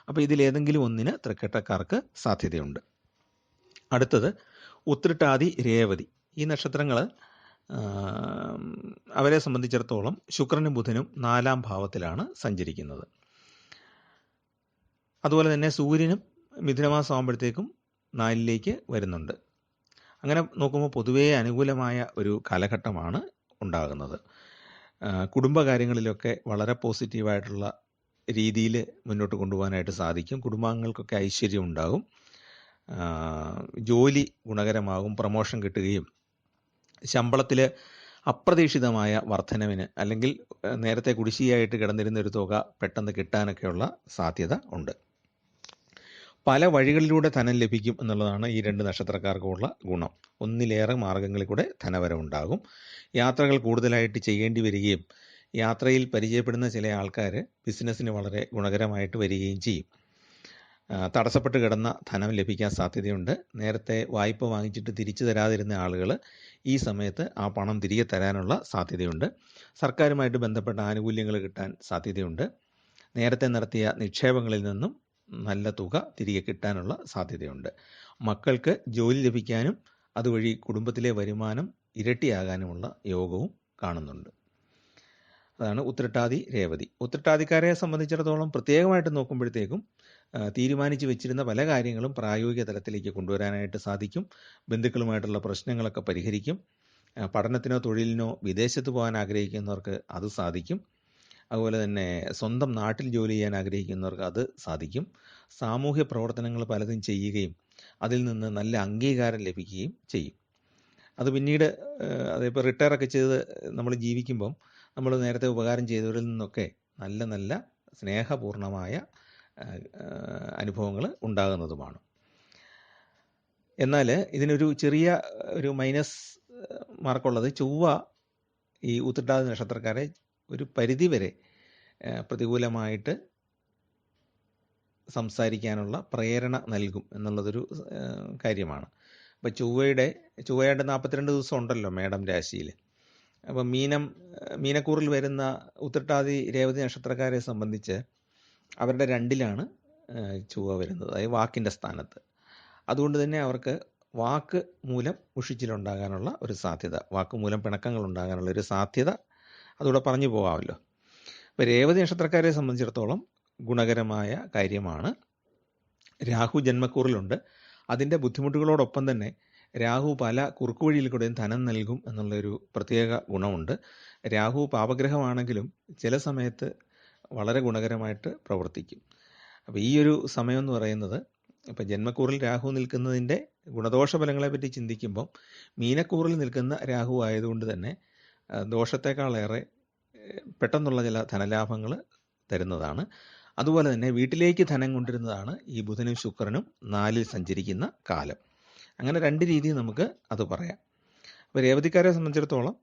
അപ്പോൾ ഇതിലേതെങ്കിലും ഒന്നിന് തൃക്കേട്ടക്കാർക്ക് സാധ്യതയുണ്ട്. അടുത്തത് ഉത്രട്ടാതി, രേവതി. ഈ നക്ഷത്രങ്ങൾ അവരെ സംബന്ധിച്ചിടത്തോളം ശുക്രനും ബുധനും 4ാം ഭാവത്തിലാണ് സഞ്ചരിക്കുന്നത്. അതുപോലെ തന്നെ സൂര്യനും മിഥുനമാസം ആകുമ്പോഴത്തേക്കും 4ലേക്ക് വരുന്നുണ്ട്. അങ്ങനെ നോക്കുമ്പോൾ പൊതുവേ അനുകൂലമായ ഒരു കാലഘട്ടമാണ് ഉണ്ടാകുന്നത്. കുടുംബകാര്യങ്ങളിലൊക്കെ വളരെ പോസിറ്റീവായിട്ടുള്ള രീതിയിൽ മുന്നോട്ട് കൊണ്ടുപോകാനായിട്ട് സാധിക്കും. കുടുംബാംഗങ്ങൾക്കൊക്കെ ഐശ്വര്യം ഉണ്ടാകും. ജോലി ഗുണകരമാകും. പ്രമോഷൻ കിട്ടുകയും ശമ്പളത്തിൽ അപ്രതീക്ഷിതമായ വർധനവിന് അല്ലെങ്കിൽ നേരത്തെ കുടിശ്ശികയായിട്ട് കിടന്നിരുന്ന ഒരു തുക പെട്ടെന്ന് കിട്ടാനൊക്കെയുള്ള സാധ്യത ഉണ്ട്. പല വഴികളിലൂടെ ധനം ലഭിക്കും എന്നുള്ളതാണ് ഈ 2 നക്ഷത്രക്കാർക്കുമുള്ള ഗുണം. ഒന്നിലേറെ മാർഗങ്ങളിൽ കൂടെ ധനവരവുണ്ടാകും. യാത്രകൾ കൂടുതലായിട്ട് ചെയ്യേണ്ടി വരികയും യാത്രയിൽ പരിചയപ്പെടുന്ന ചില ആൾക്കാർ ബിസിനസ്സിന് വളരെ ഗുണകരമായിട്ട് വരികയും ചെയ്യും. തടസ്സപ്പെട്ട് കിടന്ന ധനം ലഭിക്കാൻ സാധ്യതയുണ്ട്. നേരത്തെ വായ്പ വാങ്ങിച്ചിട്ട് തിരിച്ചു തരാതിരുന്ന ആളുകൾ ഈ സമയത്ത് ആ പണം തിരികെ തരാനുള്ള സാധ്യതയുണ്ട്. സർക്കാരുമായിട്ട് ബന്ധപ്പെട്ട ആനുകൂല്യങ്ങൾ കിട്ടാൻ സാധ്യതയുണ്ട്. നേരത്തെ നടത്തിയ നിക്ഷേപങ്ങളിൽ നിന്നും നല്ല തുക തിരികെ കിട്ടാനുള്ള സാധ്യതയുണ്ട്. മക്കൾക്ക് ജോലി ലഭിക്കാനും അതുവഴി കുടുംബത്തിലെ വരുമാനം ഇരട്ടിയാകാനുമുള്ള യോഗവും കാണുന്നുണ്ട്. അതാണ് ഉത്രട്ടാതി രേവതി. ഉത്രട്ടാതിക്കാരെ സംബന്ധിച്ചിടത്തോളം പ്രത്യേകമായിട്ട് നോക്കുമ്പോഴത്തേക്കും തീരുമാനിച്ച് വെച്ചിരുന്ന പല കാര്യങ്ങളും പ്രായോഗിക തലത്തിലേക്ക് കൊണ്ടുവരാനായിട്ട് സാധിക്കും. ബന്ധുക്കളുമായിട്ടുള്ള പ്രശ്നങ്ങളൊക്കെ പരിഹരിക്കും. പഠനത്തിനോ തൊഴിലിനോ വിദേശത്ത് പോകാൻ ആഗ്രഹിക്കുന്നവർക്ക് അത് സാധിക്കും. അതുപോലെ തന്നെ സ്വന്തം നാട്ടിൽ ജോലി ചെയ്യാൻ ആഗ്രഹിക്കുന്നവർക്ക് അത് സാധിക്കും. സാമൂഹ്യ പ്രവർത്തനങ്ങൾ പലതും ചെയ്യുകയും അതിൽ നിന്ന് നല്ല അംഗീകാരം ലഭിക്കുകയും ചെയ്യും. അത് പിന്നീട് അതിപ്പോൾ റിട്ടയറൊക്കെ ചെയ്ത് നമ്മൾ ജീവിക്കുമ്പം നമ്മൾ നേരത്തെ ഉപകാരം ചെയ്തവരിൽ നിന്നൊക്കെ നല്ല നല്ല സ്നേഹപൂർണമായ അനുഭവങ്ങൾ ഉണ്ടാകുന്നതുമാണ്. എന്നാൽ ഇതിനൊരു ചെറിയ ഒരു മൈനസ് മാർക്കുള്ളത്, ചൊവ്വ ഈ ഉത്രട്ടാതി നക്ഷത്രക്കാരെ ഒരു പരിധിവരെ പ്രതികൂലമായിട്ട് സംസാരിക്കാനുള്ള പ്രേരണ നൽകും എന്നുള്ളതൊരു കാര്യമാണ്. അപ്പോൾ ചൊവ്വയായിട്ട് 42 ദിവസം ഉണ്ടല്ലോ മേടം രാശിയിൽ. അപ്പം മീനക്കൂറിൽ വരുന്ന ഉത്രട്ടാതി രേവതി നക്ഷത്രക്കാരെ സംബന്ധിച്ച് അവരുടെ 2ലാണ് ചൊവ്വ വരുന്നത്, അതായത് വാക്കിൻ്റെ സ്ഥാനത്ത്. അതുകൊണ്ട് തന്നെ അവർക്ക് വാക്ക് മൂലം മുഷിച്ചിലുണ്ടാകാനുള്ള ഒരു സാധ്യത, വാക്ക് മൂലം പിണക്കങ്ങൾ ഉണ്ടാകാനുള്ള ഒരു സാധ്യത അതുകൂടെ പറഞ്ഞു പോകാമല്ലോ. അപ്പോൾ രേവതി നക്ഷത്രക്കാരെ സംബന്ധിച്ചിടത്തോളം ഗുണകരമായ കാര്യമാണ്. രാഹു ജന്മക്കൂറിലുണ്ട്. അതിൻ്റെ ബുദ്ധിമുട്ടുകളോടൊപ്പം തന്നെ രാഹു പല കുറുക്കുവഴിയിൽ കൂടെയും ധനം നൽകും എന്നുള്ളൊരു പ്രത്യേക ഗുണമുണ്ട്. രാഹു പാപഗ്രഹമാണെങ്കിലും ചില സമയത്ത് വളരെ ഗുണകരമായിട്ട് പ്രവർത്തിക്കും. അപ്പോൾ ഈ ഒരു സമയം എന്ന് പറയുന്നത്, ഇപ്പോൾ ജന്മക്കൂറിൽ രാഹു നിൽക്കുന്നതിൻ്റെ ഗുണദോഷ ഫലങ്ങളെപ്പറ്റി ചിന്തിക്കുമ്പം മീനക്കൂറിൽ നിൽക്കുന്ന രാഹു ആയതുകൊണ്ട് തന്നെ ദോഷത്തെക്കാളേറെ പെട്ടെന്നുള്ള ചില ധനലാഭങ്ങൾ തരുന്നതാണ്. അതുപോലെ തന്നെ വീട്ടിലേക്ക് ധനം കൊണ്ടിരുന്നതാണ് ഈ ബുധനും ശുക്രനും 4ൽ സഞ്ചരിക്കുന്ന കാലം. അങ്ങനെ 2 രീതിയിൽ നമുക്ക് അത് പറയാം. അപ്പോൾ രേവതിക്കാരെ സംബന്ധിച്ചിടത്തോളം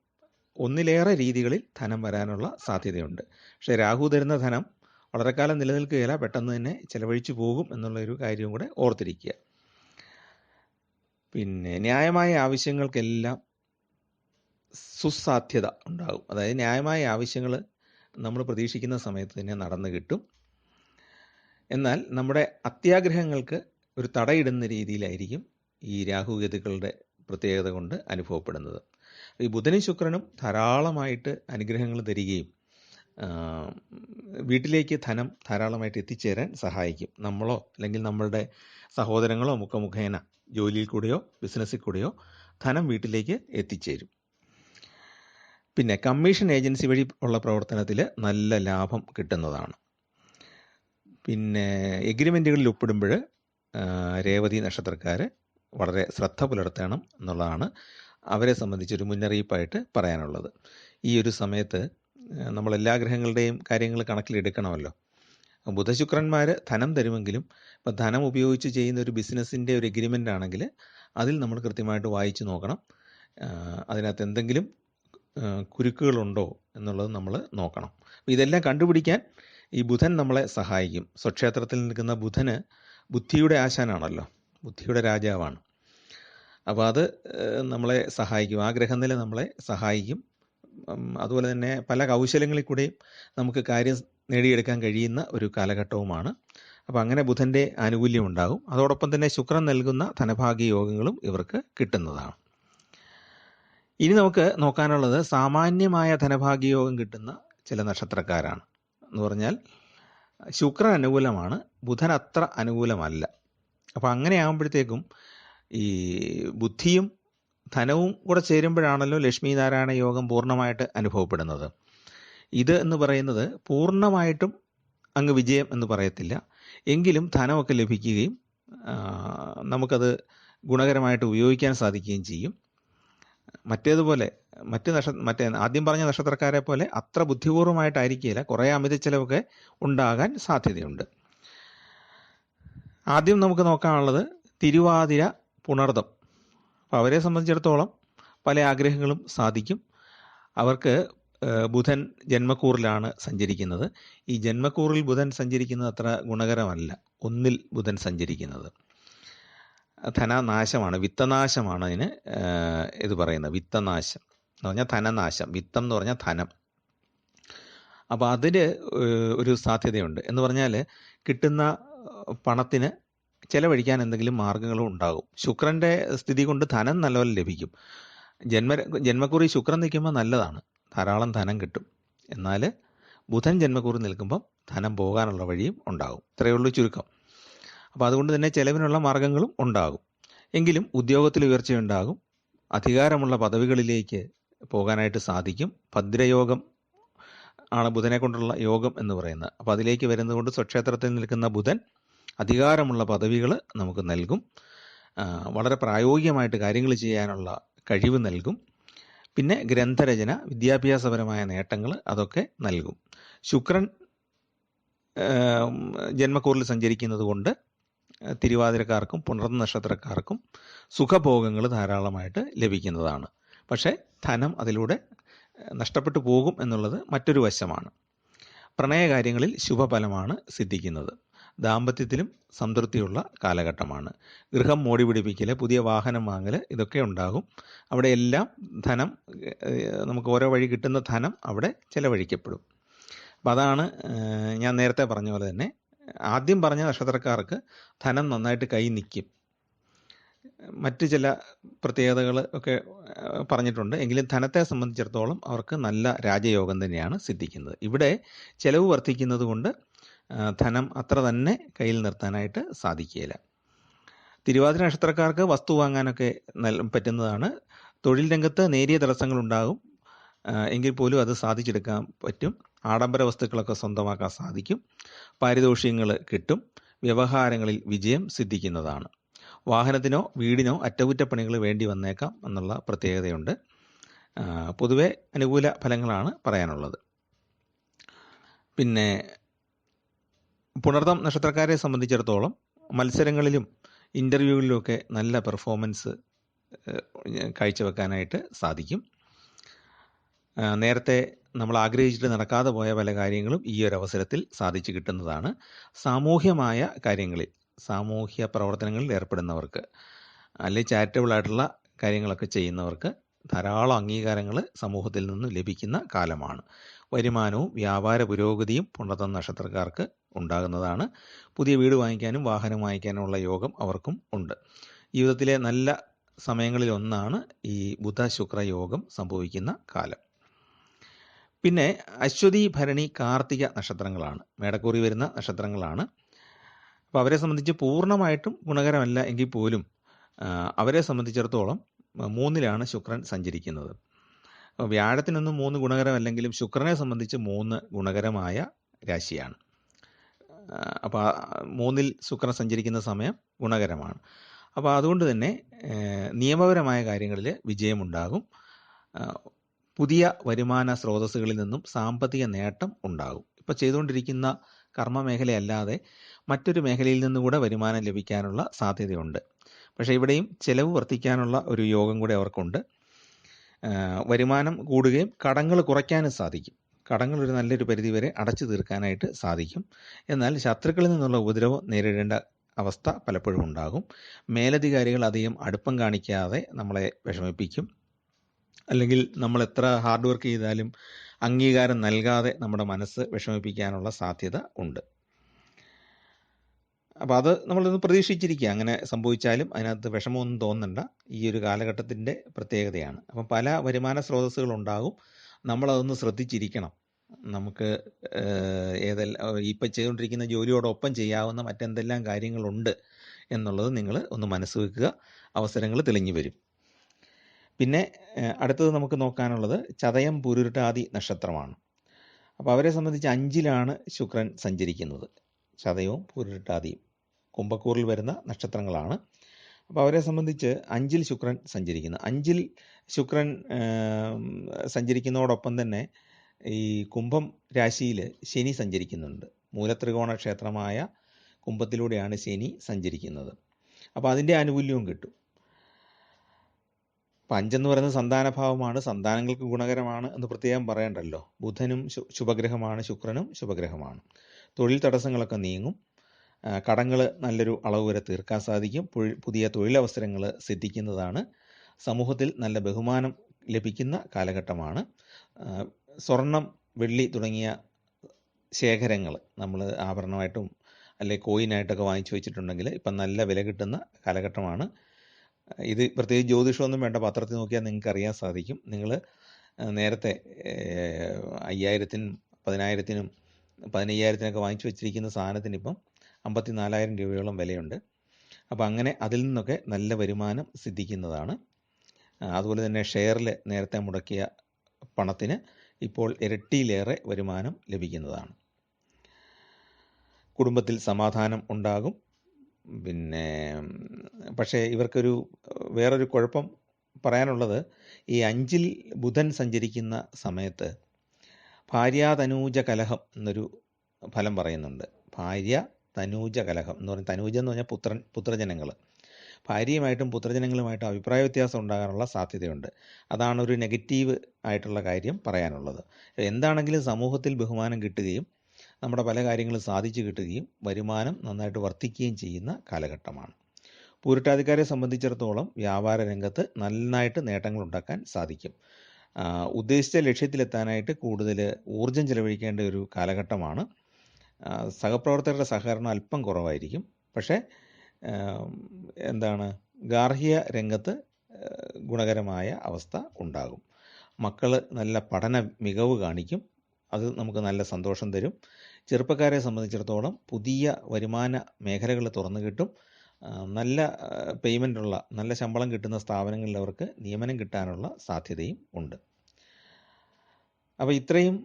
ഒന്നിലേറെ രീതികളിൽ ധനം വരാനുള്ള സാധ്യതയുണ്ട്. പക്ഷേ രാഹു തരുന്ന ധനം വളരെ കാലം നിലനിൽക്കുകയില്ല, പെട്ടെന്ന് തന്നെ ചിലവഴിച്ചു പോകും എന്നുള്ളൊരു കാര്യവും കൂടെ ഓർത്തിരിക്കുക. പിന്നെ ന്യായമായ ആവശ്യങ്ങൾക്കെല്ലാം സുസാധ്യത ഉണ്ടാകും. അതായത് ന്യായമായ ആവശ്യങ്ങൾ നമ്മൾ പ്രതീക്ഷിക്കുന്ന സമയത്ത് തന്നെ നടന്നു കിട്ടും. എന്നാൽ നമ്മുടെ അത്യാഗ്രഹങ്ങൾക്ക് ഒരു തടയിടുന്ന രീതിയിലായിരിക്കും ഈ രാഹുകേതുക്കളുടെ പ്രത്യേകത കൊണ്ട് അനുഭവപ്പെടുന്നത്. ഈ ബുധനും ശുക്രനും ധാരാളമായിട്ട് അനുഗ്രഹങ്ങൾ തരികയും വീട്ടിലേക്ക് ധനം ധാരാളമായിട്ട് എത്തിച്ചേരാൻ സഹായിക്കും. നമ്മളോ അല്ലെങ്കിൽ നമ്മളുടെ സഹോദരങ്ങളോ മുഖേന ജോലിയിൽ കൂടെയോ ബിസിനസ്സിൽ കൂടെയോ ധനം വീട്ടിലേക്ക് എത്തിച്ചേരും. പിന്നെ കമ്മീഷൻ ഏജൻസി വഴി ഉള്ള പ്രവർത്തനത്തിൽ നല്ല ലാഭം കിട്ടുന്നതാണ്. പിന്നെ എഗ്രിമെൻറ്റുകളിൽ ഒപ്പിടുമ്പോൾ രേവതി നക്ഷത്രക്കാർ വളരെ ശ്രദ്ധ പുലർത്തണം എന്നുള്ളതാണ് അവരെ സംബന്ധിച്ചൊരു മുന്നറിയിപ്പായിട്ട് പറയാനുള്ളത്. ഈ ഒരു സമയത്ത് നമ്മളെല്ലാ ഗ്രഹങ്ങളുടെയും കാര്യങ്ങൾ കണക്കിലെടുക്കണമല്ലോ. ബുധശുക്രന്മാർ ധനം തരുമെങ്കിലും ഇപ്പം ധനം ഉപയോഗിച്ച് ചെയ്യുന്ന ഒരു ബിസിനസ്സിൻ്റെ ഒരു എഗ്രിമെൻ്റ് ആണെങ്കിൽ അതിൽ നമ്മൾ കൃത്യമായിട്ട് വായിച്ചു നോക്കണം. അതിനകത്ത് എന്തെങ്കിലും കുരുക്കുകളുണ്ടോ എന്നുള്ളത് നമ്മൾ നോക്കണം. അപ്പോൾ ഇതെല്ലാം കണ്ടുപിടിക്കാൻ ഈ ബുധൻ നമ്മളെ സഹായിക്കും. സ്വക്ഷേത്രത്തിൽ നിൽക്കുന്ന ബുധന് ബുദ്ധിയുടെ ആശാനാണല്ലോ, ബുദ്ധിയുടെ രാജാവാണ്. അപ്പോൾ അത് നമ്മളെ സഹായിക്കും, ആ ഗ്രഹനില നമ്മളെ സഹായിക്കും. അതുപോലെ തന്നെ പല കൗശലങ്ങളിൽ കൂടെയും നമുക്ക് കാര്യം നേടിയെടുക്കാൻ കഴിയുന്ന ഒരു കാലഘട്ടവുമാണ്. അപ്പോൾ അങ്ങനെ ബുധൻ്റെ ആനുകൂല്യം ഉണ്ടാകും. അതോടൊപ്പം തന്നെ ശുക്രൻ നൽകുന്ന ധനഭാഗ്യ യോഗങ്ങളും ഇവർക്ക് കിട്ടുന്നതാണ്. ഇനി നമുക്ക് നോക്കാനുള്ളത് സാമാന്യമായ ധനഭാഗ്യയോഗം കിട്ടുന്ന ചില നക്ഷത്രക്കാരാണ്. എന്ന് പറഞ്ഞാൽ ശുക്രൻ അനുകൂലമാണ്, ബുധൻ അത്ര അനുകൂലമല്ല. അപ്പോൾ അങ്ങനെ ആകുമ്പോഴത്തേക്കും ഈ ബുദ്ധിയും ധനവും കൂടെ ചേരുമ്പോഴാണല്ലോ ലക്ഷ്മി നാരായണ യോഗം പൂർണ്ണമായിട്ട് അനുഭവപ്പെടുന്നത്. ഇത് എന്ന് പറയുന്നത് പൂർണ്ണമായിട്ടും അങ്ങ് വിജയം എന്ന് പറയത്തില്ല, എങ്കിലും ധനമൊക്കെ ലഭിക്കുകയും നമുക്കത് ഗുണകരമായിട്ട് ഉപയോഗിക്കാൻ സാധിക്കുകയും ചെയ്യും. മറ്റേതുപോലെ മറ്റേ ആദ്യം പറഞ്ഞ നക്ഷത്രക്കാരെ പോലെ അത്ര ബുദ്ധിപൂർവമായിട്ടായിരിക്കില്ല, കുറേ അമിത ചിലവൊക്കെ ഉണ്ടാകാൻ സാധ്യതയുണ്ട്. ആദ്യം നമുക്ക് നോക്കാനുള്ളത് തിരുവാതിര പുണർദം. അപ്പോൾ അവരെ സംബന്ധിച്ചിടത്തോളം പല ആഗ്രഹങ്ങളും സാധിക്കും. അവർക്ക് ബുധൻ ജന്മക്കൂറിലാണ് സഞ്ചരിക്കുന്നത്. ഈ ജന്മക്കൂറിൽ ബുധൻ സഞ്ചരിക്കുന്നത് അത്ര ഗുണകരമല്ല. 1-ൽ ബുധൻ സഞ്ചരിക്കുന്നത് ധനനാശമാണ്, വിത്തനാശമാണ് അതിന് ഇത് പറയുന്നത്. വിത്തനാശം എന്ന് പറഞ്ഞാൽ ധനനാശം, വിത്തം എന്ന് പറഞ്ഞാൽ ധനം. അപ്പോൾ അതിന് ഒരു സാധ്യതയുണ്ട്. എന്ന് പറഞ്ഞാൽ കിട്ടുന്ന പണത്തിന് ചെലവഴിക്കാൻ എന്തെങ്കിലും മാർഗ്ഗങ്ങളും ഉണ്ടാകും. ശുക്രൻ്റെ സ്ഥിതി കൊണ്ട് ധനം നല്ലപോലെ ലഭിക്കും. ജന്മക്കുറി ശുക്രൻ നിൽക്കുമ്പോൾ നല്ലതാണ്, ധാരാളം ധനം കിട്ടും. എന്നാൽ ബുധൻ ജന്മക്കുറി നിൽക്കുമ്പം ധനം പോകാനുള്ള വഴിയും ഉണ്ടാകും. ഇത്രയേ ഉള്ളൂ ചുരുക്കം. അപ്പോൾ അതുകൊണ്ട് തന്നെ ചെലവിനുള്ള മാർഗ്ഗങ്ങളും ഉണ്ടാകും. എങ്കിലും ഉദ്യോഗത്തിൽ ഉയർച്ചയുണ്ടാകും, അധികാരമുള്ള പദവികളിലേക്ക് പോകാനായിട്ട് സാധിക്കും. ഭദ്രയോഗം ആണ് ബുധനെ കൊണ്ടുള്ള യോഗം എന്ന് പറയുന്നത്. അപ്പോൾ അതിലേക്ക് വരുന്നതുകൊണ്ട് സ്വക്ഷേത്രത്തിൽ നിൽക്കുന്ന ബുധൻ അധികാരമുള്ള പദവികൾ നമുക്ക് നൽകും. വളരെ പ്രായോഗികമായിട്ട് കാര്യങ്ങൾ ചെയ്യാനുള്ള കഴിവ് നൽകും. പിന്നെ ഗ്രന്ഥരചന, വിദ്യാഭ്യാസപരമായ നേട്ടങ്ങൾ അതൊക്കെ നൽകും. ശുക്രൻ ജന്മക്കൂറിൽ സഞ്ചരിക്കുന്നത് കൊണ്ട് തിരുവാതിരക്കാർക്കും പുണർന്ന നക്ഷത്രക്കാർക്കും സുഖഭോഗങ്ങൾ ധാരാളമായിട്ട് ലഭിക്കുന്നതാണ്. പക്ഷേ ധനം അതിലൂടെ നഷ്ടപ്പെട്ടു പോകും എന്നുള്ളത് മറ്റൊരു വശമാണ്. പ്രണയകാര്യങ്ങളിൽ ശുഭഫലമാണ് സിദ്ധിക്കുന്നത്. ദാമ്പത്യത്തിലും സംതൃപ്തിയുള്ള കാലഘട്ടമാണ്. ഗൃഹം മോടി പിടിപ്പിക്കൽ, പുതിയ വാഹനം വാങ്ങൽ, ഇതൊക്കെ ഉണ്ടാകും. അവിടെയെല്ലാം ധനം, നമുക്ക് ഓരോ വഴി കിട്ടുന്ന ധനം അവിടെ ചെലവഴിക്കപ്പെടും. അപ്പം അതാണ് ഞാൻ നേരത്തെ പറഞ്ഞ പോലെ തന്നെ ആദ്യം പറഞ്ഞ നക്ഷത്രക്കാർക്ക് ധനം നന്നായിട്ട് കൈ നിൽക്കും. മറ്റ് ചില പ്രത്യേകതകൾ ഒക്കെ പറഞ്ഞിട്ടുണ്ട്. എങ്കിലും ധനത്തെ സംബന്ധിച്ചിടത്തോളം അവർക്ക് നല്ല രാജയോഗം തന്നെയാണ് സിദ്ധിക്കുന്നത്. ഇവിടെ ചെലവ് വർദ്ധിക്കുന്നത് കൊണ്ട് ധനം അത്ര തന്നെ കയ്യിൽ നിർത്താനായിട്ട് സാധിക്കുകയില്ല. തിരുവാതിര നക്ഷത്രക്കാർക്ക് വസ്തു വാങ്ങാനൊക്കെ പറ്റുന്നതാണ്. തൊഴിൽ രംഗത്ത് നേരിയ തടസ്സങ്ങളുണ്ടാകും, എങ്കിൽ പോലും അത് സാധിച്ചെടുക്കാൻ പറ്റും. ആഡംബര വസ്തുക്കളൊക്കെ സ്വന്തമാക്കാൻ സാധിക്കും. പാരിതോഷികങ്ങൾ കിട്ടും. വ്യവഹാരങ്ങളിൽ വിജയം സിദ്ധിക്കുന്നതാണ്. വാഹനത്തിനോ വീടിനോ അറ്റകുറ്റപ്പണികൾ വേണ്ടി വന്നേക്കാം എന്നുള്ള പ്രത്യേകതയുണ്ട്. പൊതുവെ അനുകൂല ഫലങ്ങളാണ് പറയാനുള്ളത്. പിന്നെ പുണർതം നക്ഷത്രക്കാരെ സംബന്ധിച്ചിടത്തോളം മത്സരങ്ങളിലും ഇൻ്റർവ്യൂകളിലുമൊക്കെ നല്ല പെർഫോമൻസ് കാഴ്ചവെക്കാനായിട്ട് സാധിക്കും. നേരത്തെ നമ്മൾ ആഗ്രഹിച്ചിട്ട് നടക്കാതെ പോയ പല കാര്യങ്ങളും ഈ ഒരു അവസരത്തിൽ സാധിച്ചു കിട്ടുന്നതാണ്. സാമൂഹ്യമായ കാര്യങ്ങളിൽ, സാമൂഹ്യ പ്രവർത്തനങ്ങളിൽ ഏർപ്പെടുന്നവർക്ക്, അല്ലെങ്കിൽ ചാരിറ്റബിൾ ആയിട്ടുള്ള കാര്യങ്ങളൊക്കെ ചെയ്യുന്നവർക്ക് ധാരാളം അംഗീകാരങ്ങൾ സമൂഹത്തിൽ നിന്നും ലഭിക്കുന്ന കാലമാണ്. വരുമാനവും വ്യാപാര പുരോഗതിയും പുണർതം നക്ഷത്രക്കാർക്ക് ഉണ്ടാകുന്നതാണ്. പുതിയ വീട് വാങ്ങിക്കാനും വാഹനം വാങ്ങിക്കാനുമുള്ള യോഗം അവർക്കും ഉണ്ട്. ജീവിതത്തിലെ നല്ല സമയങ്ങളിലൊന്നാണ് ഈ ബുധ ശുക്ര യോഗം സംഭവിക്കുന്ന കാലം. പിന്നെ അശ്വതി, ഭരണി, കാർത്തിക നക്ഷത്രങ്ങളാണ്, മേടക്കൂറി വരുന്ന നക്ഷത്രങ്ങളാണ്. അപ്പോൾ അവരെ സംബന്ധിച്ച് പൂർണ്ണമായിട്ടും ഗുണകരമല്ല എങ്കിൽ പോലും അവരെ സംബന്ധിച്ചിടത്തോളം 3-ലാണ് ശുക്രൻ സഞ്ചരിക്കുന്നത്. വ്യാഴത്തിനൊന്നും 3 ഗുണകരമല്ലെങ്കിലും ശുക്രനെ സംബന്ധിച്ച് 3 ഗുണകരമായ രാശിയാണ്. അപ്പോൾ 3-ൽ ശുക്രൻ സഞ്ചരിക്കുന്ന സമയം ഗുണകരമാണ്. അപ്പോൾ അതുകൊണ്ട് തന്നെ നിയമപരമായ കാര്യങ്ങളിൽ വിജയമുണ്ടാകും. പുതിയ വരുമാന സ്രോതസ്സുകളിൽ നിന്നും സാമ്പത്തിക നേട്ടം ഉണ്ടാകും. ഇപ്പോൾ ചെയ്തുകൊണ്ടിരിക്കുന്ന കർമ്മ മേഖലയല്ലാതെ മറ്റൊരു മേഖലയിൽ നിന്നുകൂടെ വരുമാനം ലഭിക്കാനുള്ള സാധ്യതയുണ്ട്. പക്ഷേ ഇവിടെയും ചെലവ് വർദ്ധിക്കാനുള്ള ഒരു യോഗം കൂടെ അവർക്കുണ്ട്. വരുമാനം കൂടുകയും കടങ്ങൾ കുറയ്ക്കാനും സാധിക്കും. കടങ്ങൾ ഒരു നല്ലൊരു പരിധിവരെ അടച്ചു തീർക്കാനായിട്ട് സാധിക്കും. എന്നാൽ ശത്രുക്കളിൽ നിന്നുള്ള ഉപദ്രവം നേരിടേണ്ട അവസ്ഥ പലപ്പോഴും ഉണ്ടാകും. മേലധികാരികൾ അധികം അടുപ്പം കാണിക്കാതെ നമ്മളെ വിഷമിപ്പിക്കും. അല്ലെങ്കിൽ നമ്മൾ എത്ര ഹാർഡ് വർക്ക് ചെയ്താലും അംഗീകാരം നൽകാതെ നമ്മുടെ മനസ്സ് വിഷമിപ്പിക്കാനുള്ള സാധ്യത ഉണ്ട്. അപ്പോൾ അത് നമ്മളൊന്ന് പ്രതീക്ഷിച്ചിരിക്കുക. അങ്ങനെ സംഭവിച്ചാലും അതിനകത്ത് വിഷമമൊന്നും തോന്നണ്ട. ഈ ഒരു കാലഘട്ടത്തിൻ്റെ പ്രത്യേകതയാണ്. അപ്പം പല വരുമാന സ്രോതസ്സുകളുണ്ടാകും. നമ്മളതൊന്ന് ശ്രദ്ധിച്ചിരിക്കണം. നമുക്ക് ഇപ്പം ചെയ്തുകൊണ്ടിരിക്കുന്ന ജോലിയോടൊപ്പം ചെയ്യാവുന്ന മറ്റെന്തെല്ലാം കാര്യങ്ങളുണ്ട് എന്നുള്ളത് നിങ്ങൾ ഒന്ന് മനസ്സ് വെക്കുക. അവസരങ്ങൾ തെളിഞ്ഞു വരും. പിന്നെ അടുത്തത് നമുക്ക് നോക്കാനുള്ളത് ചതയം, പൂരുരുട്ടാതി നക്ഷത്രമാണ്. അപ്പോൾ അവരെ സംബന്ധിച്ച് 5-ലാണ് ശുക്രൻ സഞ്ചരിക്കുന്നത്. ചതയവും പൂരുരുട്ടാതിയും കുംഭക്കൂറിൽ വരുന്ന നക്ഷത്രങ്ങളാണ്. അപ്പോൾ അവരെ സംബന്ധിച്ച് 5-ൽ ശുക്രൻ സഞ്ചരിക്കുന്നു. 5-ൽ ശുക്രൻ സഞ്ചരിക്കുന്നതോടൊപ്പം തന്നെ ഈ കുംഭം രാശിയിൽ ശനി സഞ്ചരിക്കുന്നുണ്ട്. മൂലത്രികോണ ക്ഷേത്രമായ കുംഭത്തിലൂടെയാണ് ശനി സഞ്ചരിക്കുന്നത്. അപ്പോൾ അതിൻ്റെ ആനുകൂല്യവും കിട്ടും. അപ്പം 5 എന്ന് പറയുന്നത് സന്താനഭാവമാണ്, സന്താനങ്ങൾക്ക് ഗുണകരമാണ് എന്ന് പ്രത്യേകം പറയണ്ടല്ലോ. ബുധനും ശുഭഗ്രഹമാണ്, ശുക്രനും ശുഭഗ്രഹമാണ്. തൊഴിൽ തടസ്സങ്ങളൊക്കെ നീങ്ങും, കടങ്ങൾ നല്ലൊരു അളവ് വരെ തീർക്കാൻ സാധിക്കും, പുതിയ തൊഴിലവസരങ്ങൾ സിദ്ധിക്കുന്നതാണ്, സമൂഹത്തിൽ നല്ല ബഹുമാനം ലഭിക്കുന്ന കാലഘട്ടമാണ്. സ്വർണം, വെള്ളി തുടങ്ങിയ ശേഖരങ്ങൾ നമ്മൾ ആഭരണമായിട്ടും അല്ലെങ്കിൽ കോയിനായിട്ടൊക്കെ വാങ്ങിച്ചു വെച്ചിട്ടുണ്ടെങ്കിൽ ഇപ്പം നല്ല വില കിട്ടുന്ന കാലഘട്ടമാണ്. ഇത് പ്രത്യേകിച്ച് ജ്യോതിഷമൊന്നും വേണ്ട, പത്രത്തിൽ നോക്കിയാൽ നിങ്ങൾക്ക് അറിയാൻ സാധിക്കും. നിങ്ങൾ നേരത്തെ 5000-നും 10000-നും 15000-ത്തിനൊക്കെ വാങ്ങിച്ചു വെച്ചിരിക്കുന്ന സാധനത്തിന് ഇപ്പം 54,000 രൂപയോളം വിലയുണ്ട്. അപ്പോൾ അങ്ങനെ അതിൽ നിന്നൊക്കെ നല്ല വരുമാനം സിദ്ധിക്കുന്നതാണ്. അതുപോലെ തന്നെ ഷെയറിൽ നേരത്തെ മുടക്കിയ പണത്തിന് ഇപ്പോൾ ഇരട്ടിയിലേറെ വരുമാനം ലഭിക്കുന്നതാണ്. കുടുംബത്തിൽ സമാധാനം ഉണ്ടാകും. പിന്നെ പക്ഷേ ഇവർക്കൊരു വേറൊരു കുഴപ്പം പറയാനുള്ളത്, ഈ 5-ൽ ബുധൻ സഞ്ചരിക്കുന്ന സമയത്ത് ഭാര്യാതനൂജ കലഹം എന്നൊരു ഫലം പറയുന്നുണ്ട്. ഭാര്യ തനൂജ കലഹം എന്ന് പറഞ്ഞാൽ, തനൂജ എന്ന് പറഞ്ഞാൽ പുത്രജനങ്ങൾ, ഭാര്യയുമായിട്ടും പുത്രജനങ്ങളുമായിട്ടും അഭിപ്രായ വ്യത്യാസം ഉണ്ടാകാനുള്ള സാധ്യതയുണ്ട്. അതാണ് ഒരു നെഗറ്റീവ് ആയിട്ടുള്ള കാര്യം പറയാനുള്ളത്. എന്താണെങ്കിലും സമൂഹത്തിൽ ബഹുമാനം കിട്ടുകയും നമ്മുടെ പല കാര്യങ്ങളും സാധിച്ചു കിട്ടുകയും വരുമാനം നന്നായിട്ട് വർദ്ധിക്കുകയും ചെയ്യുന്ന കാലഘട്ടമാണ്. പൂരിട്ടാതിക്കാരെ സംബന്ധിച്ചിടത്തോളം വ്യാപാര രംഗത്ത് നന്നായിട്ട് നേട്ടങ്ങൾ ഉണ്ടാക്കാൻ സാധിക്കും. ഉദ്ദേശിച്ച ലക്ഷ്യത്തിലെത്താനായിട്ട് കൂടുതൽ ഊർജം ചെലവഴിക്കേണ്ട ഒരു കാലഘട്ടമാണ്. സഹപ്രവർത്തകരുടെ സഹകരണം അല്പം കുറവായിരിക്കും. പക്ഷേ ഗാർഹിക രംഗത്ത് ഗുണകരമായ അവസ്ഥ ഉണ്ടാകും. മക്കൾ നല്ല പഠന മികവ് കാണിക്കും, അത് നമുക്ക് നല്ല സന്തോഷം തരും. ചെറുപ്പക്കാരെ സംബന്ധിച്ചിടത്തോളം പുതിയ വരുമാന മേഖലകൾ തുറന്നു കിട്ടും. നല്ല പേയ്മെൻ്റുള്ള, നല്ല ശമ്പളം കിട്ടുന്ന സ്ഥാപനങ്ങളിൽ അവർക്ക് നിയമനം കിട്ടാനുള്ള സാധ്യതയും ഉണ്ട്. അപ്പോൾ ഇത്രയും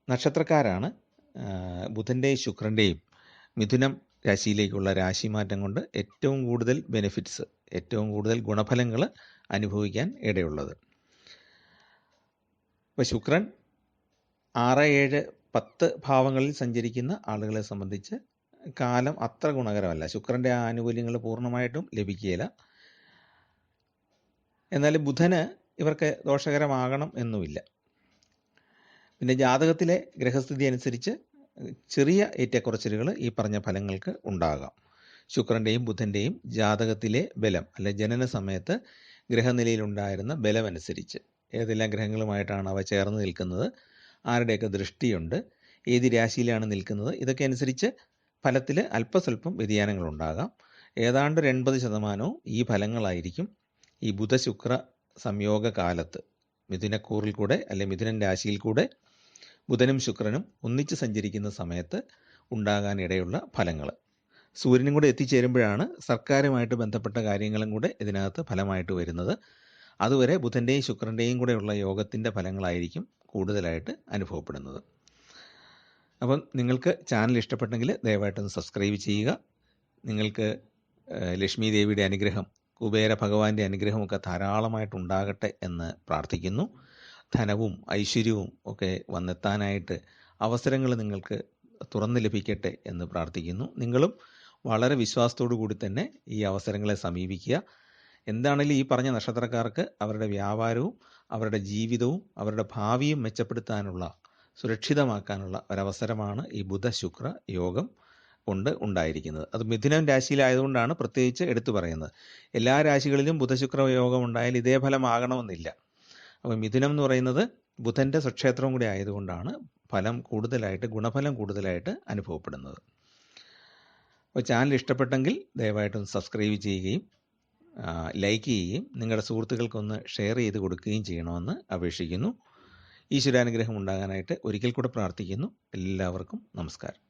നക്ഷത്രക്കാരാണ് ബുധൻ്റെയും ശുക്രൻ്റെയും മിഥുനം രാശിയിലേക്കുള്ള രാശിമാറ്റം കൊണ്ട് ഏറ്റവും കൂടുതൽ ബെനിഫിറ്റ്സ്, ഏറ്റവും കൂടുതൽ ഗുണഫലങ്ങൾ അനുഭവിക്കാൻ ഇടയുള്ളത്. അപ്പോൾ ശുക്രൻ 6, 7, 10 ഭാവങ്ങളിൽ സഞ്ചരിക്കുന്ന ആളുകളെ സംബന്ധിച്ച് കാലം അത്ര ഗുണകരമല്ല. ശുക്രൻ്റെ ആനുകൂല്യങ്ങൾ പൂർണ്ണമായിട്ടും ലഭിക്കുകയില്ല. എന്നാൽ ബുധന് ഇവർക്ക് ദോഷകരമാകണം എന്നുമില്ല. പിന്നെ ജാതകത്തിലെ ഗ്രഹസ്ഥിതി അനുസരിച്ച് ചെറിയ ഏറ്റക്കുറച്ചിലുകൾ ഈ പറഞ്ഞ ഫലങ്ങൾക്ക് ഉണ്ടാകാം. ശുക്രൻ്റെയും ബുധൻ്റെയും ജാതകത്തിലെ ബലം, അല്ലെ ജനന സമയത്ത് ഗ്രഹനിലയിലുണ്ടായിരുന്ന ബലമനുസരിച്ച് ഏതെല്ലാം ഗ്രഹങ്ങളുമായിട്ടാണ് അവ ചേർന്ന് നിൽക്കുന്നത്, ആരുടെയൊക്കെ ദൃഷ്ടിയുണ്ട്, ഏത് രാശിയിലാണ് നിൽക്കുന്നത്, ഇതൊക്കെ അനുസരിച്ച് ഫലത്തിൽ അല്പസ്വല്പം വ്യതിയാനങ്ങളുണ്ടാകാം. ഏതാണ്ട് 80% ഈ ഫലങ്ങളായിരിക്കും ഈ ബുധശുക്ര സംയോഗ കാലത്ത് മിഥുനക്കൂറിൽ കൂടെ, അല്ലെ മിഥുനൻ രാശിയിൽ കൂടെ ബുധനും ശുക്രനും ഒന്നിച്ച് സഞ്ചരിക്കുന്ന സമയത്ത് ഉണ്ടാകാനിടയുള്ള ഫലങ്ങൾ. സൂര്യനും കൂടെ എത്തിച്ചേരുമ്പോഴാണ് സർക്കാരുമായിട്ട് ബന്ധപ്പെട്ട കാര്യങ്ങളും കൂടെ ഇതിനകത്ത് ഫലമായിട്ട് വരുന്നത്. അതുവരെ ബുധൻ്റെയും ശുക്രൻ്റെയും കൂടെയുള്ള യോഗത്തിൻ്റെ ഫലങ്ങളായിരിക്കും കൂടുതലായിട്ട് അനുഭവപ്പെടുന്നത്. അപ്പം നിങ്ങൾക്ക് ചാനൽ ഇഷ്ടപ്പെട്ടെങ്കിൽ ദയവായിട്ടൊന്ന് സബ്സ്ക്രൈബ് ചെയ്യുക. നിങ്ങൾക്ക് ലക്ഷ്മി ദേവിയുടെ അനുഗ്രഹം, കുബേര ഭഗവാന്റെ അനുഗ്രഹമൊക്കെ ധാരാളമായിട്ടുണ്ടാകട്ടെ എന്ന് പ്രാർത്ഥിക്കുന്നു. ധനവും ഐശ്വര്യവും ഒക്കെ വന്നെത്താനായിട്ട് അവസരങ്ങൾ നിങ്ങൾക്ക് തുറന്നു ലഭിക്കട്ടെ എന്ന് പ്രാർത്ഥിക്കുന്നു. നിങ്ങളും വളരെ വിശ്വാസത്തോടു കൂടി തന്നെ ഈ അവസരങ്ങളെ സമീപിക്കുക. എന്താണെങ്കിലും ഈ പറഞ്ഞ നക്ഷത്രക്കാർക്ക് അവരുടെ വ്യാപാരവും അവരുടെ ജീവിതവും അവരുടെ ഭാവിയും മെച്ചപ്പെടുത്താനുള്ള, സുരക്ഷിതമാക്കാനുള്ള ഒരവസരമാണ് ഈ ബുധ-ശുക്ര യോഗം കൊണ്ട് ഉണ്ടായിരിക്കുന്നത്. അത് മിഥുനം രാശിയിലായതുകൊണ്ടാണ് പ്രത്യേകിച്ച് എടുത്തു പറയുന്നത്. എല്ലാ രാശികളിലും ബുധ-ശുക്ര യോഗം ഉണ്ടായാൽ ഇതേ ഫലമാകണമെന്നില്ല. അപ്പോൾ മിഥുനം എന്ന് പറയുന്നത് ബുധൻ്റെ സ്വക്ഷേത്രം കൂടി ആയതുകൊണ്ടാണ് ഫലം കൂടുതലായിട്ട്, ഗുണഫലം കൂടുതലായിട്ട് അനുഭവപ്പെടുന്നത്. അപ്പോൾ ചാനൽ ഇഷ്ടപ്പെട്ടെങ്കിൽ ദയവായിട്ടൊന്ന് സബ്സ്ക്രൈബ് ചെയ്യുകയും ലൈക്ക് ചെയ്യുകയും നിങ്ങളുടെ സുഹൃത്തുക്കൾക്കൊന്ന് ഷെയർ ചെയ്ത് കൊടുക്കുകയും ചെയ്യണമെന്ന് അപേക്ഷിക്കുന്നു. ഈശ്വരാനുഗ്രഹം ഉണ്ടാകാനായിട്ട് ഒരിക്കൽ കൂടെ പ്രാർത്ഥിക്കുന്നു. എല്ലാവർക്കും നമസ്കാരം.